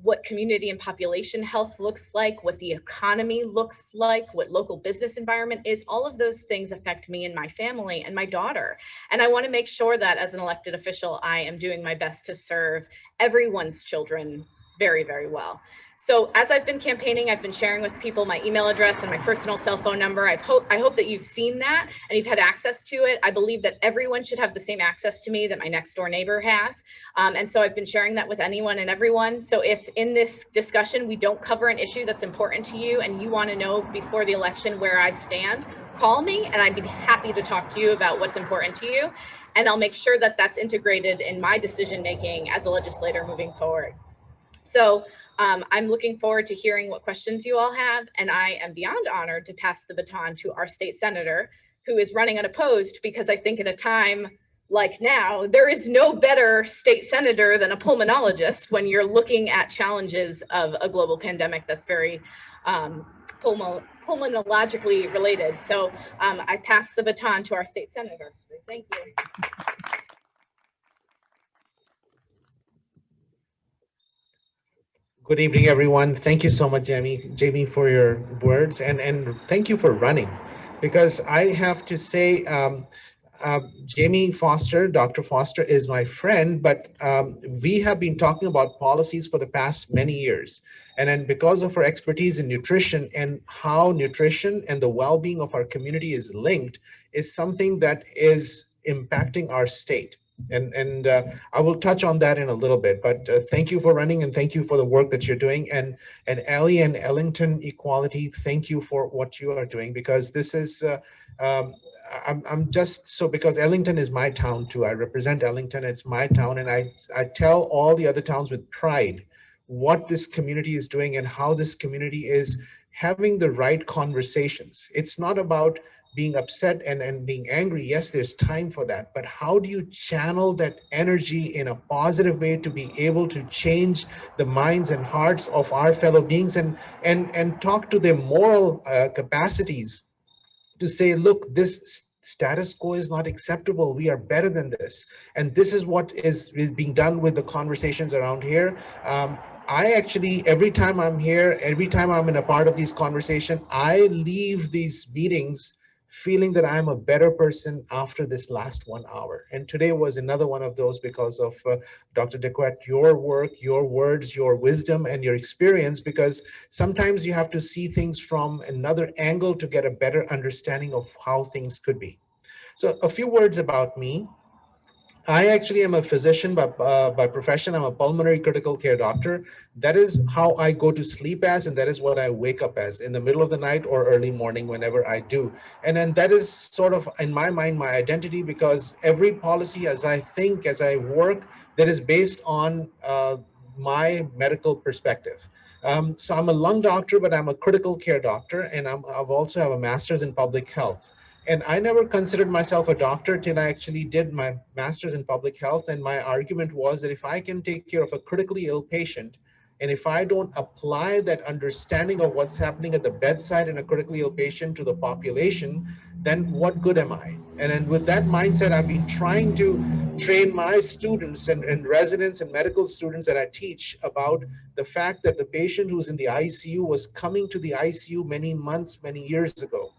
[SPEAKER 6] what community and population health looks like, what the economy looks like, what local business environment is, all of those things affect me and my family and my daughter. And I want to make sure that as an elected official, I am doing my best to serve everyone's children very, very well. So as I've been campaigning, I've been sharing with people my email address and my personal cell phone number. I hope that you've seen that and you've had access to it. I believe that everyone should have the same access to me that my next door neighbor has. And so I've been sharing that with anyone and everyone. So if in this discussion we don't cover an issue that's important to you and you want to know before the election where I stand, call me and I'd be happy to talk to you about what's important to you. And I'll make sure that that's integrated in my decision making as a legislator moving forward. So I'm looking forward to hearing what questions you all have, and I am beyond honored to pass the baton to our state senator, who is running unopposed, because I think in a time like now, there is no better state senator than a pulmonologist when you're looking at challenges of a global pandemic that's very pulmonologically related. So I pass the baton to our state senator. Thank you.
[SPEAKER 7] Good evening, everyone. Thank you so much, Jamie, for your words, and thank you for running, because I have to say, Jamie Foster, Dr. Foster, is my friend, but we have been talking about policies for the past many years. And then because of her expertise in nutrition and how nutrition and the well-being of our community is linked, is something that is impacting our state. And I will touch on that in a little bit, but thank you for running and thank you for the work that you're doing. And Ellie and Ellington Equality, thank you for what you are doing, because this is, I'm just, so because Ellington is my town too. I represent Ellington, it's my town, and I tell all the other towns with pride what this community is doing and how this community is having the right conversations. It's not about being upset and being angry. Yes, there's time for that, but how do you channel that energy in a positive way to be able to change the minds and hearts of our fellow beings, and talk to their moral capacities to say, look, this status quo is not acceptable. We are better than this. And this is what is being done with the conversations around here. I actually, every time I'm here, every time I'm in a part of these conversations, I leave these meetings feeling that I'm a better person after this last 1 hour. And today was another one of those, because of Dr. DeQuette, your work, your words, your wisdom, and your experience, because sometimes you have to see things from another angle to get a better understanding of how things could be. So a few words about me. I actually am a physician by profession. I'm a pulmonary critical care doctor. That is how I go to sleep as, and that is what I wake up as, in the middle of the night or early morning, whenever I do. And then that is sort of, in my mind, my identity, because every policy, as I think, as I work, that is based on my medical perspective. So I'm a lung doctor, but I'm a critical care doctor, and I've also have a master's in public health. And I never considered myself a doctor till I actually did my master's in public health. And my argument was that if I can take care of a critically ill patient, and if I don't apply that understanding of what's happening at the bedside in a critically ill patient to the population, then what good am I? And then with that mindset, I've been trying to train my students and residents and medical students that I teach about the fact that the patient who's in the ICU was coming to the ICU many months, many years ago.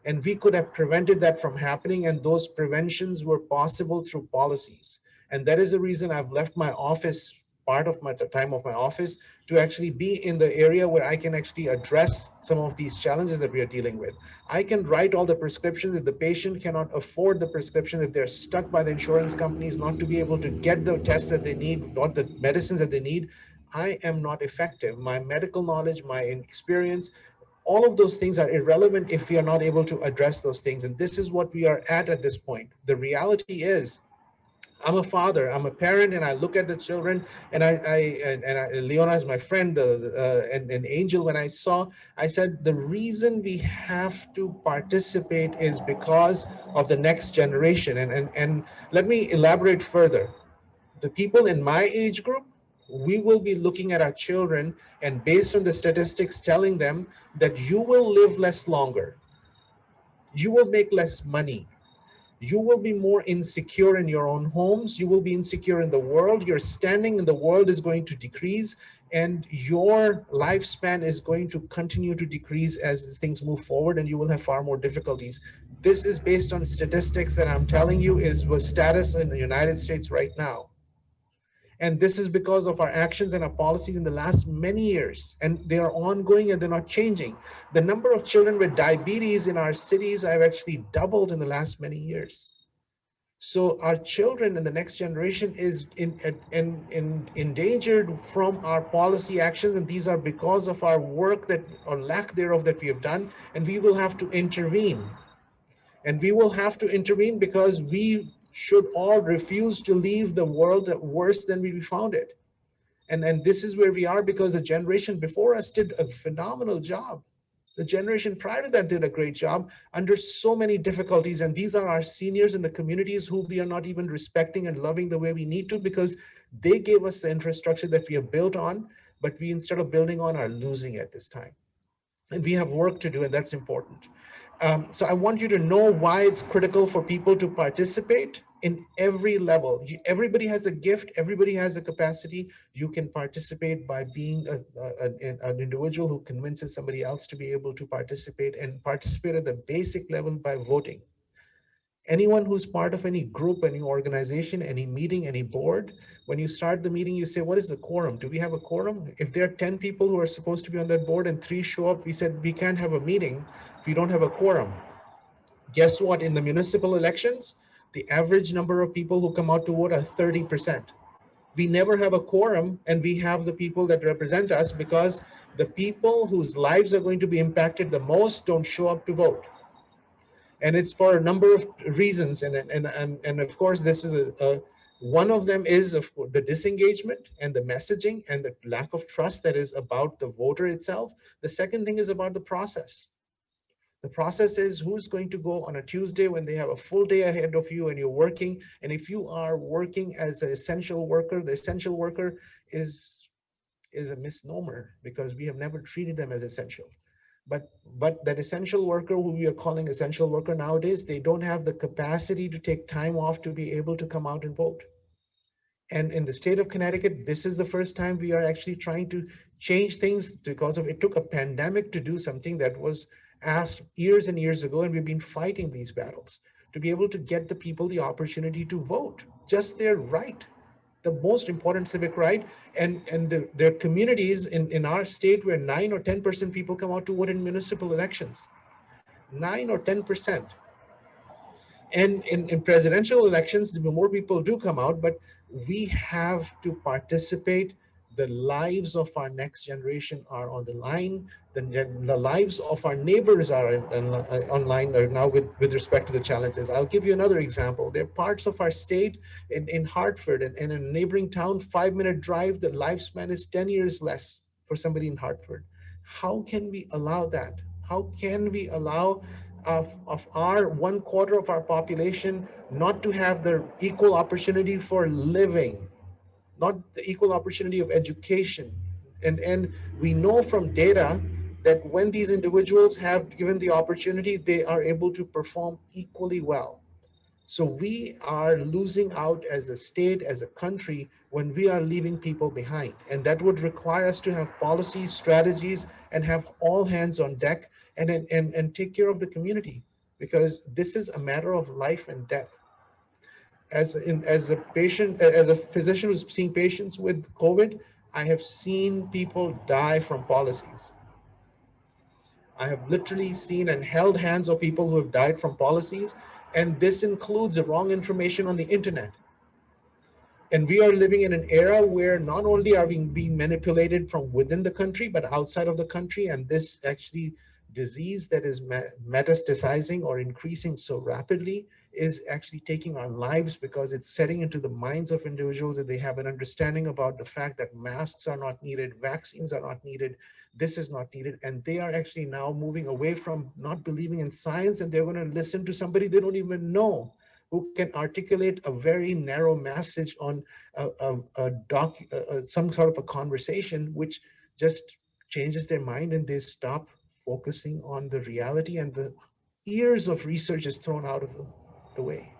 [SPEAKER 7] And we could have prevented that from happening, and those preventions were possible through policies. And that is the reason I've left my office, part of my time of my office, to actually be in the area where I can actually address some of these challenges that we are dealing with. I can write all the prescriptions. If the patient cannot afford the prescription, if they're stuck by the insurance companies not to be able to get the tests that they need, or the medicines that they need, I am not effective. My medical knowledge, my experience, all of those things are irrelevant if we are not able to address those things. And this is what we are at this point. The reality is, I'm a father, I'm a parent, and I look at the children, and Leona is my friend, and Angel, when I said, the reason we have to participate is because of the next generation. And let me elaborate further. The people in my age group, we will be looking at our children, and based on the statistics telling them that you will live less longer, you will make less money, you will be more insecure in your own homes, you will be insecure in the world, your standing in the world is going to decrease, and your lifespan is going to continue to decrease as things move forward, and you will have far more difficulties. This is based on statistics that I'm telling you is the status in the United States right now. And this is because of our actions and our policies in the last many years. And they are ongoing and they're not changing. The number of children with diabetes in our cities have actually doubled in the last many years. So our children and the next generation is endangered from our policy actions. And these are because of our work that, or lack thereof, that we have done. And we will have to intervene. And we will have to intervene because we should all refuse to leave the world worse than we found it. And this is where we are, because the generation before us did a phenomenal job. The generation prior to that did a great job under so many difficulties. And these are our seniors in the communities who we are not even respecting and loving the way we need to, because they gave us the infrastructure that we have built on, but we, instead of building on, are losing at this time. And we have work to do, and that's important. So I want you to know why it's critical for people to participate in every level. Everybody has a gift, everybody has a capacity. You can participate by being an individual who convinces somebody else to be able to participate, and participate at the basic level by voting. Anyone who's part of any group, any organization, any meeting, any board, when you start the meeting, you say, what is the quorum? Do we have a quorum? If there are 10 people who are supposed to be on that board and 3 show up, we said we can't have a meeting if we don't have a quorum. Guess what? In the municipal elections, the average number of people who come out to vote are 30%. We never have a quorum, and we have the people that represent us because the people whose lives are going to be impacted the most don't show up to vote. And it's for a number of reasons. And of course, this is one of them is of course the disengagement and the messaging and the lack of trust that is about the voter itself. The second thing is about the process. The process is who's going to go on a Tuesday when they have a full day ahead of you and you're working. And if you are working as an essential worker, the essential worker is a misnomer because we have never treated them as essential. But that essential worker who we are calling essential worker nowadays, they don't have the capacity to take time off to be able to come out and vote. And in the state of Connecticut, this is the first time we are actually trying to change things because of it took a pandemic to do something that was asked years and years ago, and we've been fighting these battles to be able to get the people the opportunity to vote, just their right, the most important civic right. And there are communities in our state where 9 or 10% people come out to vote in municipal elections, 9 or 10%. And in presidential elections, the more people do come out, but we have to participate. The lives of our next generation are on the line. The lives of our neighbors are online now with respect to the challenges. I'll give you another example. There are parts of our state in Hartford and in a neighboring town, 5-minute drive, the lifespan is 10 years less for somebody in Hartford. How can we allow that? How can we allow of our 1/4 of our population not to have the equal opportunity for living, not the equal opportunity of education? And we know from data that when these individuals have given the opportunity, they are able to perform equally well. So we are losing out as a state, as a country, when we are leaving people behind. And that would require us to have policies, strategies, and have all hands on deck and take care of the community, because this is a matter of life and death. As a patient, as a physician who's seeing patients with COVID, I have seen people die from policies. I have literally seen and held hands of people who have died from policies, and this includes the wrong information on the internet. And we are living in an era where not only are we being manipulated from within the country, but outside of the country, and this actually disease that is metastasizing or increasing so rapidly is actually taking our lives, because it's setting into the minds of individuals that they have an understanding about the fact that masks are not needed, vaccines are not needed, this is not needed, and they are actually now moving away from not believing in science, and they're going to listen to somebody they don't even know who can articulate a very narrow message on some sort of a conversation, which just changes their mind, and they stop focusing on the reality, and the years of research is thrown out of the way.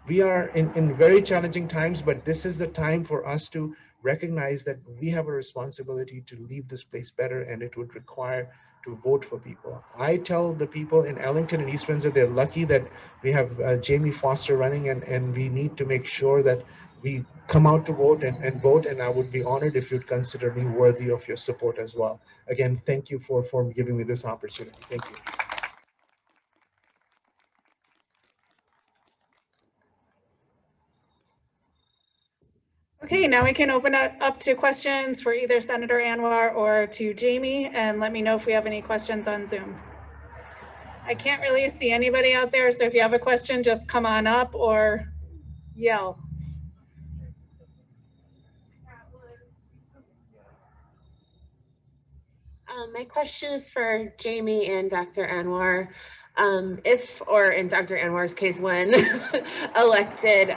[SPEAKER 7] We are in very challenging times, but this is the time for us to recognize that we have a responsibility to leave this place better, and it would require to vote for people. I tell the people in Ellington and East Windsor, they're lucky that we have Jamie Foster running, and we need to make sure that we come out to vote and vote, and I would be honored if you'd consider me worthy of your support as well. Again, thank you for giving me this opportunity. Thank you.
[SPEAKER 1] Okay, now we can open it up to questions for either Senator Anwar or to Jamie, and let me know if we have any questions on Zoom. I can't really see anybody out there, so if you have a question, just come on up or yell.
[SPEAKER 4] My question is for Jamie and Dr. Anwar. Or in Dr. Anwar's case, when elected,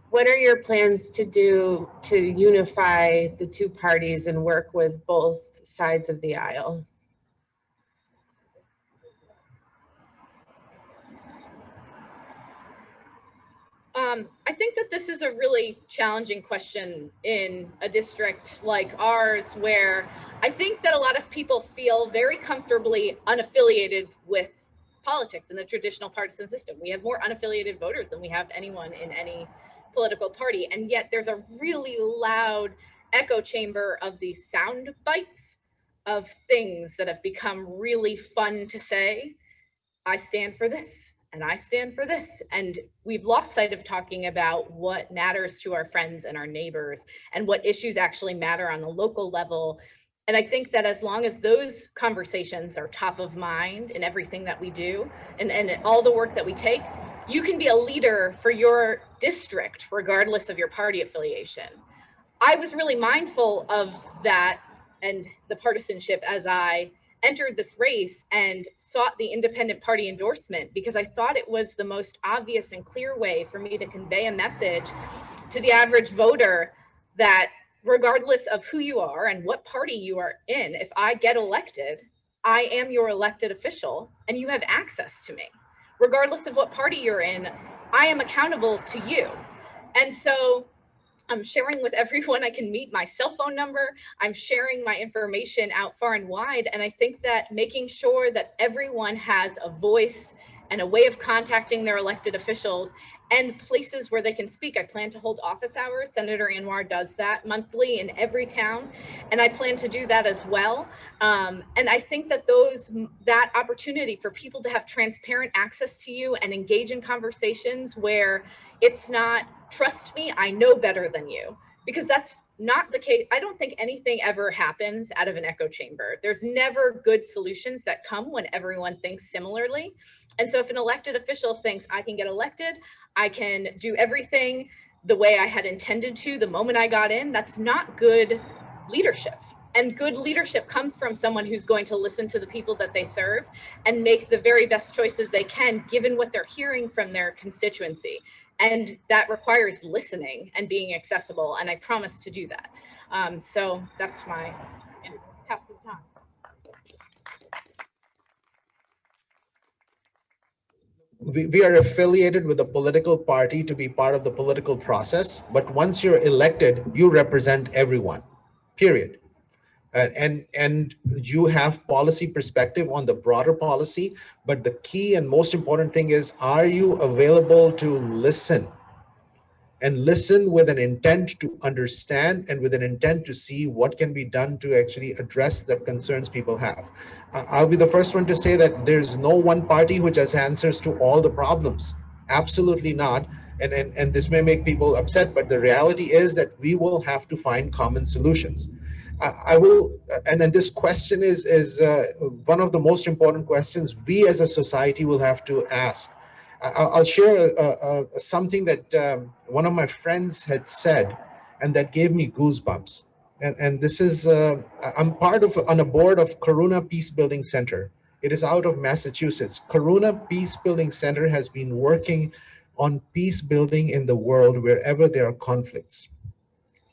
[SPEAKER 4] what are your plans to do to unify the two parties and work with both sides of the aisle?
[SPEAKER 6] I think that this is a really challenging question in a district like ours, where I think that a lot of people feel very comfortably unaffiliated with politics in the traditional partisan system. We have more unaffiliated voters than we have anyone in any political party. And yet there's a really loud echo chamber of these sound bites of things that have become really fun to say. I stand for this, and I stand for this. And we've lost sight of talking about what matters to our friends and our neighbors and what issues actually matter on the local level. And I think that as long as those conversations are top of mind in everything that we do and all the work that we take, you can be a leader for your district, regardless of your party affiliation. I was really mindful of that and the partisanship as I entered this race and sought the independent party endorsement, because I thought it was the most obvious and clear way for me to convey a message to the average voter that regardless of who you are and what party you are in, if I get elected, I am your elected official and you have access to me. Regardless of what party you're in, I am accountable to you. And so I'm sharing with everyone I can meet my cell phone number. I'm sharing my information out far and wide. And I think that making sure that everyone has a voice and a way of contacting their elected officials and places where they can speak. I plan to hold office hours. Senator Anwar does that monthly in every town, and I plan to do that as well. And I think that that opportunity for people to have transparent access to you and engage in conversations where it's not, trust me, I know better than you, because that's not the case. I don't think anything ever happens out of an echo chamber. There's never good solutions that come when everyone thinks similarly. And so if an elected official thinks I can get elected, I can do everything the way I had intended to the moment I got in, that's not good leadership. And good leadership comes from someone who's going to listen to the people that they serve and make the very best choices they can, given what they're hearing from their constituency. And that requires listening and being accessible. And I promise to do that. So that's my pass the time.
[SPEAKER 7] We are affiliated with a political party to be part of the political process, but once you're elected, you represent everyone, period. And you have policy perspective on the broader policy, but the key and most important thing is, are you available to listen? And listen with an intent to understand and with an intent to see what can be done to actually address the concerns people have. I'll be the first one to say that there's no one party which has answers to all the problems. Absolutely not. And this may make people upset, but the reality is that we will have to find common solutions. I will, and then this question is one of the most important questions we as a society will have to ask. I'll share something that one of my friends had said, and that gave me goosebumps. And this is, I'm on a board of Karuna Peace Building Center. It is out of Massachusetts. Karuna Peace Building Center has been working on peace building in the world wherever there are conflicts.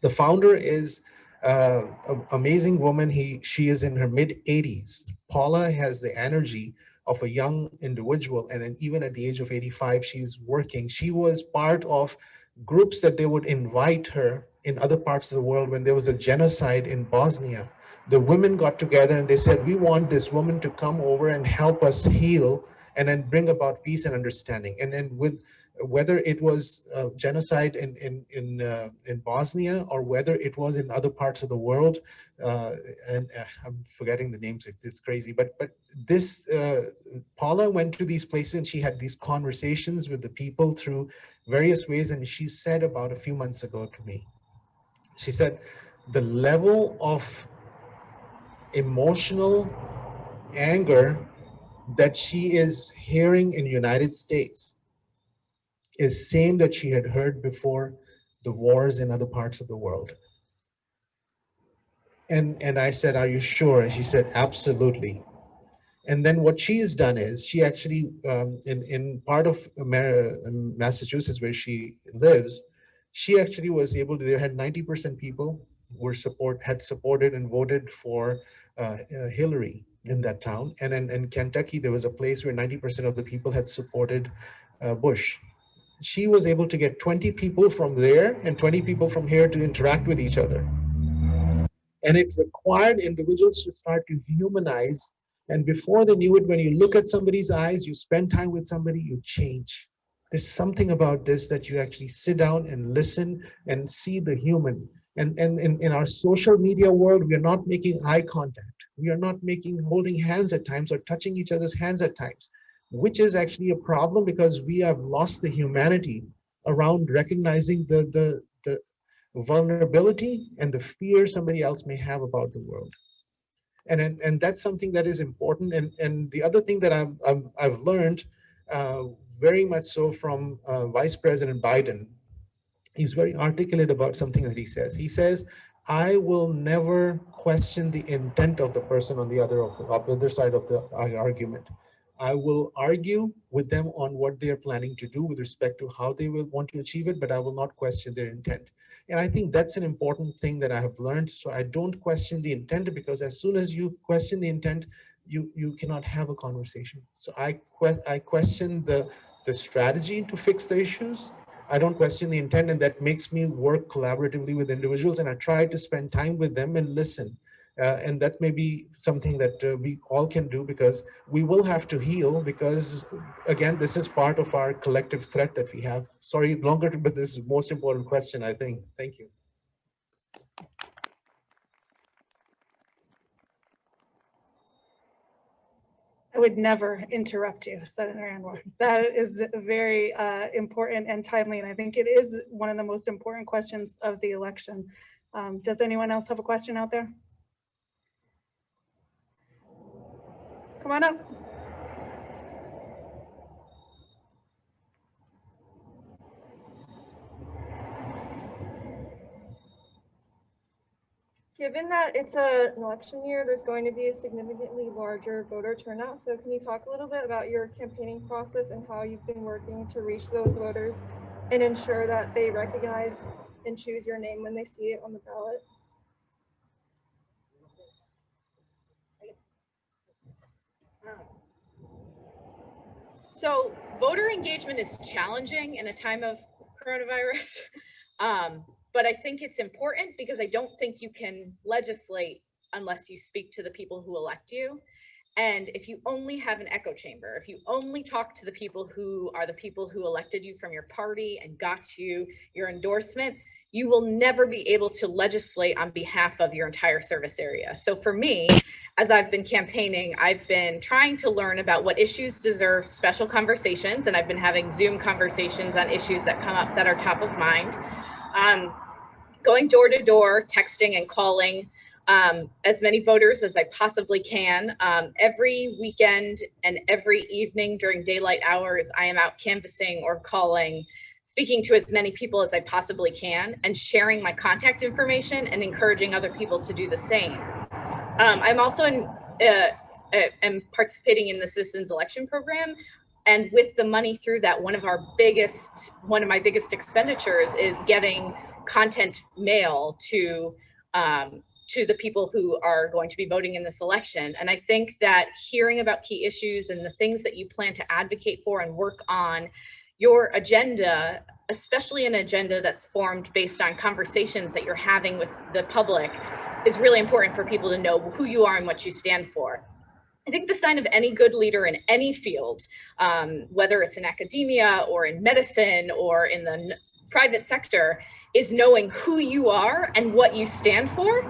[SPEAKER 7] The founder is an amazing woman. She is in her mid 80s. Paula has the energy of a young individual, and then even at the age of 85, she's working. She was part of groups that they would invite her in other parts of the world. When there was a genocide in Bosnia, the women got together and they said, we want this woman to come over and help us heal and then bring about peace and understanding. And then with whether it was genocide in Bosnia or whether it was in other parts of the world, and I'm forgetting the names, it's crazy, but this, Paula went to these places and she had these conversations with the people through various ways. And she said about a few months ago to me, she said, the level of emotional anger that she is hearing in the United States is same that she had heard before the wars in other parts of the world. And I said, are you sure? And she said, absolutely. And then what she has done is she actually, in part of Massachusetts where she lives, she actually was able to, there had 90% people had supported and voted for Hillary in that town. And in Kentucky, there was a place where 90% of the people had supported Bush. she was able to get 20 people from there and 20 people from here to interact with each other. And it required individuals to start to humanize. And before they knew it, when you look at somebody's eyes, you spend time with somebody, you change. There's something about this that you actually sit down and listen and see the human. And in our social media world, we are not making eye contact. We are not holding hands at times or touching each other's hands at times, which is actually a problem because we have lost the humanity around recognizing the vulnerability and the fear somebody else may have about the world. And that's something that is important. And the other thing that I've learned very much so from Vice President Biden, he's very articulate about something that he says. He says, I will never question the intent of the person on the other side of the argument. I will argue with them on what they are planning to do with respect to how they will want to achieve it, but I will not question their intent. And I think that's an important thing that I have learned. So I don't question the intent, because as soon as you question the intent, you cannot have a conversation. So I question the strategy to fix the issues. I don't question the intent, and that makes me work collaboratively with individuals, and I try to spend time with them and listen. And that may be something that we all can do, because we will have to heal, because again, this is part of our collective threat that we have. Sorry, longer, but this is the most important question, I think. Thank you.
[SPEAKER 1] I would never interrupt you, Senator Anwar. That is very important and timely, and I think it is one of the most important questions of the election. Does anyone else have a question out there? Come on up.
[SPEAKER 8] Given that it's an election year, there's going to be a significantly larger voter turnout. So can you talk a little bit about your campaigning process and how you've been working to reach those voters and ensure that they recognize and choose your name when they see it on the ballot?
[SPEAKER 6] So voter engagement is challenging in a time of coronavirus. But I think it's important, because I don't think you can legislate unless you speak to the people who elect you. And if you only have an echo chamber, if you only talk to the people who are the people who elected you from your party and got you your endorsement, you will never be able to legislate on behalf of your entire service area. So for me, as I've been campaigning, I've been trying to learn about what issues deserve special conversations, and I've been having Zoom conversations on issues that come up that are top of mind. Going door to door, texting and calling as many voters as I possibly can. Every weekend and every evening during daylight hours, I am out canvassing or calling, speaking to as many people as I possibly can, and sharing my contact information and encouraging other people to do the same. I'm also am participating in the Citizens Election Program. And with the money through that, one of my biggest expenditures is getting content mail to the people who are going to be voting in this election. And I think that hearing about key issues and the things that you plan to advocate for and work on, your agenda, especially an agenda that's formed based on conversations that you're having with the public, is really important for people to know who you are and what you stand for. I think the sign of any good leader in any field, whether it's in academia or in medicine or in the private sector, is knowing who you are and what you stand for.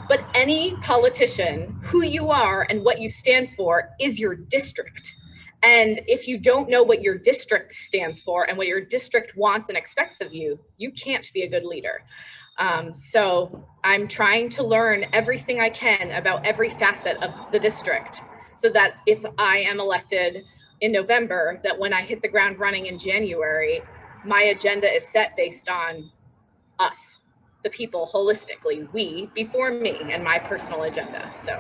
[SPEAKER 6] But any politician, who you are and what you stand for is your district. And if you don't know what your district stands for and what your district wants and expects of you, you can't be a good leader. So I'm trying to learn everything I can about every facet of the district, so that if I am elected in November, that when I hit the ground running in January, my agenda is set based on us, the people, holistically, we, before me, and my personal agenda. So.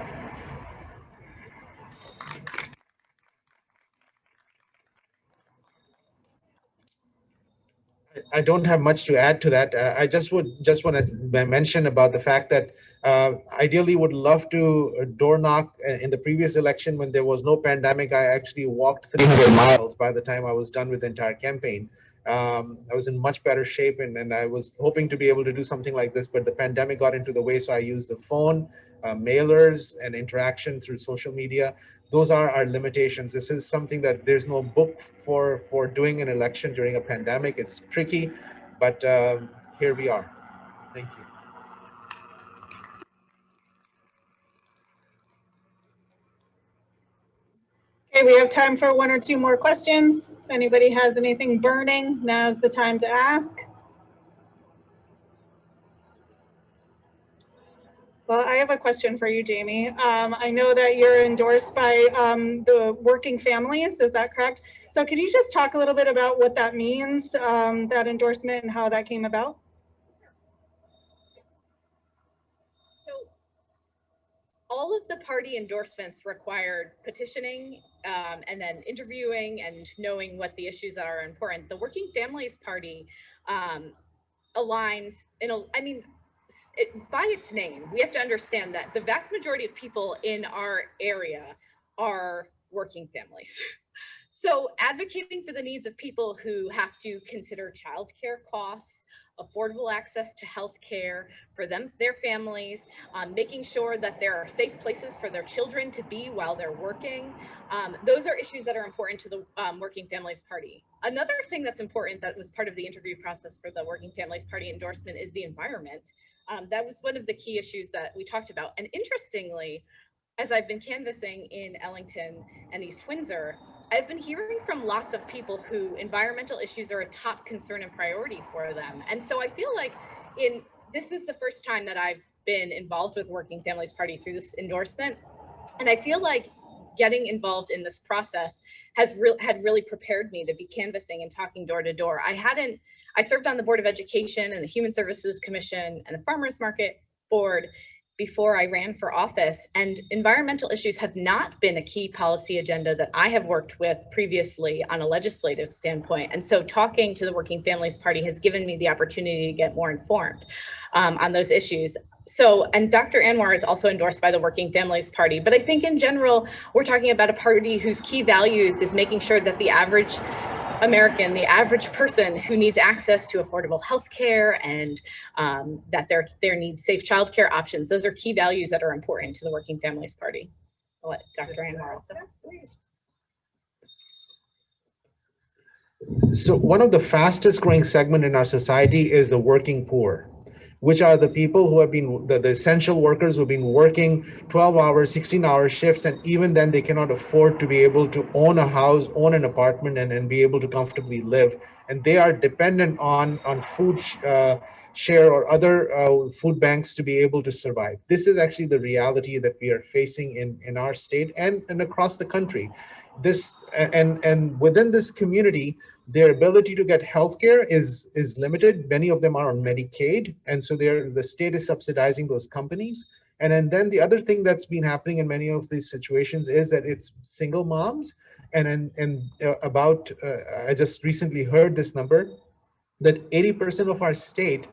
[SPEAKER 7] I don't have much to add to that. I just want to mention about the fact that ideally would love to door knock. In the previous election, when there was no pandemic, I actually walked 300 miles by the time I was done with the entire campaign. I was in much better shape, and I was hoping to be able to do something like this, but the pandemic got into the way, so I used the phone, mailers, and interaction through social media. Those are our limitations. This is something that there's no book for doing an election during a pandemic. It's tricky, but here we are. Thank you.
[SPEAKER 1] Okay, we have time for one or two more questions. If anybody has anything burning, now's the time to ask. Well, I have a question for you, Jamie. I know that you're endorsed by the Working Families, is that correct? So could you just talk a little bit about what that means, that endorsement, and how that came about?
[SPEAKER 6] So all of the party endorsements required petitioning and then interviewing and knowing what the issues that are important. The Working Families Party aligns by its name, we have to understand that the vast majority of people in our area are working families. So advocating for the needs of people who have to consider childcare costs, affordable access to health care for them, their families, making sure that there are safe places for their children to be while they're working. Those are issues that are important to the Working Families Party. Another thing that's important that was part of the interview process for the Working Families Party endorsement is the environment. That was one of the key issues that we talked about. And interestingly, as I've been canvassing in Ellington and East Windsor, I've been hearing from lots of people who environmental issues are a top concern and priority for them. And so I feel like this was the first time that I've been involved with Working Families Party through this endorsement. And I feel like getting involved in this process had really prepared me to be canvassing and talking door to door. I served on the Board of Education and the Human Services Commission and the Farmers Market Board before I ran for office, and environmental issues have not been a key policy agenda that I have worked with previously on a legislative standpoint. And so talking to the Working Families Party has given me the opportunity to get more informed on those issues. So, and Dr. Anwar is also endorsed by the Working Families Party, but I think in general, we're talking about a party whose key values is making sure that the average American, the average person who needs access to affordable health care and that there needs safe childcare options. Those are key values that are important to the Working Families Party. I'll let Dr. Anwar also.
[SPEAKER 7] So one of the fastest growing segment in our society is the working poor, which are the people who have been the essential workers who have been working 12-hour, 16-hour shifts, and even then they cannot afford to be able to own a house, own an apartment, and be able to comfortably live. And they are dependent on food share or other food banks to be able to survive. This is actually the reality that we are facing in our state and across the country. This and within this community, their ability to get healthcare is limited. Many of them are on Medicaid, and so the state is subsidizing those companies. And then the other thing that's been happening in many of these situations is that it's single moms, and I just recently heard this number that 80% of our state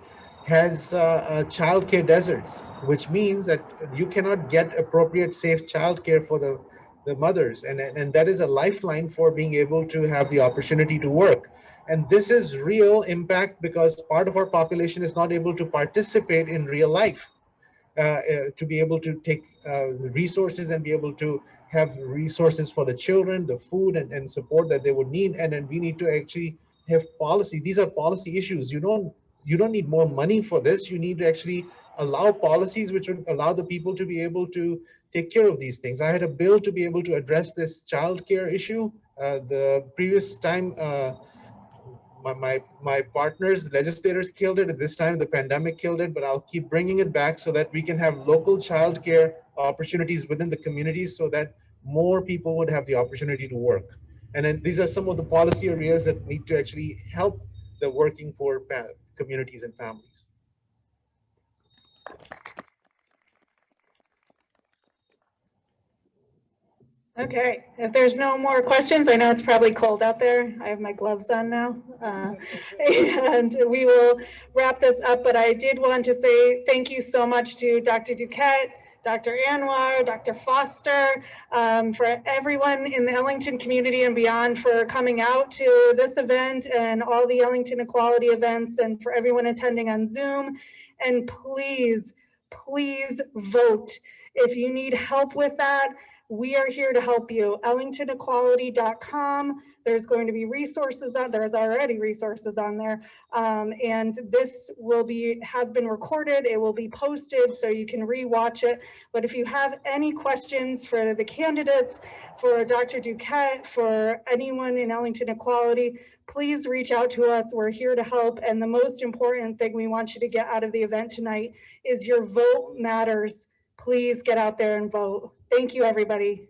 [SPEAKER 7] has childcare deserts, which means that you cannot get appropriate, safe childcare for the mothers, and that is a lifeline for being able to have the opportunity to work. And this is real impact because part of our population is not able to participate in real life, to be able to take resources and be able to have resources for the children, the food and support that they would need. And then we need to actually have policy. These are policy issues. You don't need more money for this. You need to actually allow policies which would allow the people to be able to take care of these things. I had a bill to be able to address this child care issue. The previous time, my partners, the legislators killed it. At this time, the pandemic killed it, but I'll keep bringing it back so that we can have local child care opportunities within the communities so that more people would have the opportunity to work. And then these are some of the policy areas that need to actually help the working poor communities and families.
[SPEAKER 1] Okay, if there's no more questions, I know it's probably cold out there. I have my gloves on now. And we will wrap this up, but I did want to say thank you so much to Dr. Duquette, Dr. Anwar, Dr. Foster, for everyone in the Ellington community and beyond for coming out to this event and all the Ellington Equality events, and for everyone attending on Zoom. And please, please vote. If you need help with that, we are here to help you. EllingtonEquality.com. There's going to be resources on, there's already resources on there. And this has been recorded. It will be posted so you can re-watch it. But if you have any questions for the candidates, for Dr. Duquette, for anyone in Ellington Equality, please reach out to us. We're here to help. And the most important thing we want you to get out of the event tonight is your vote matters. Please get out there and vote. Thank you, everybody.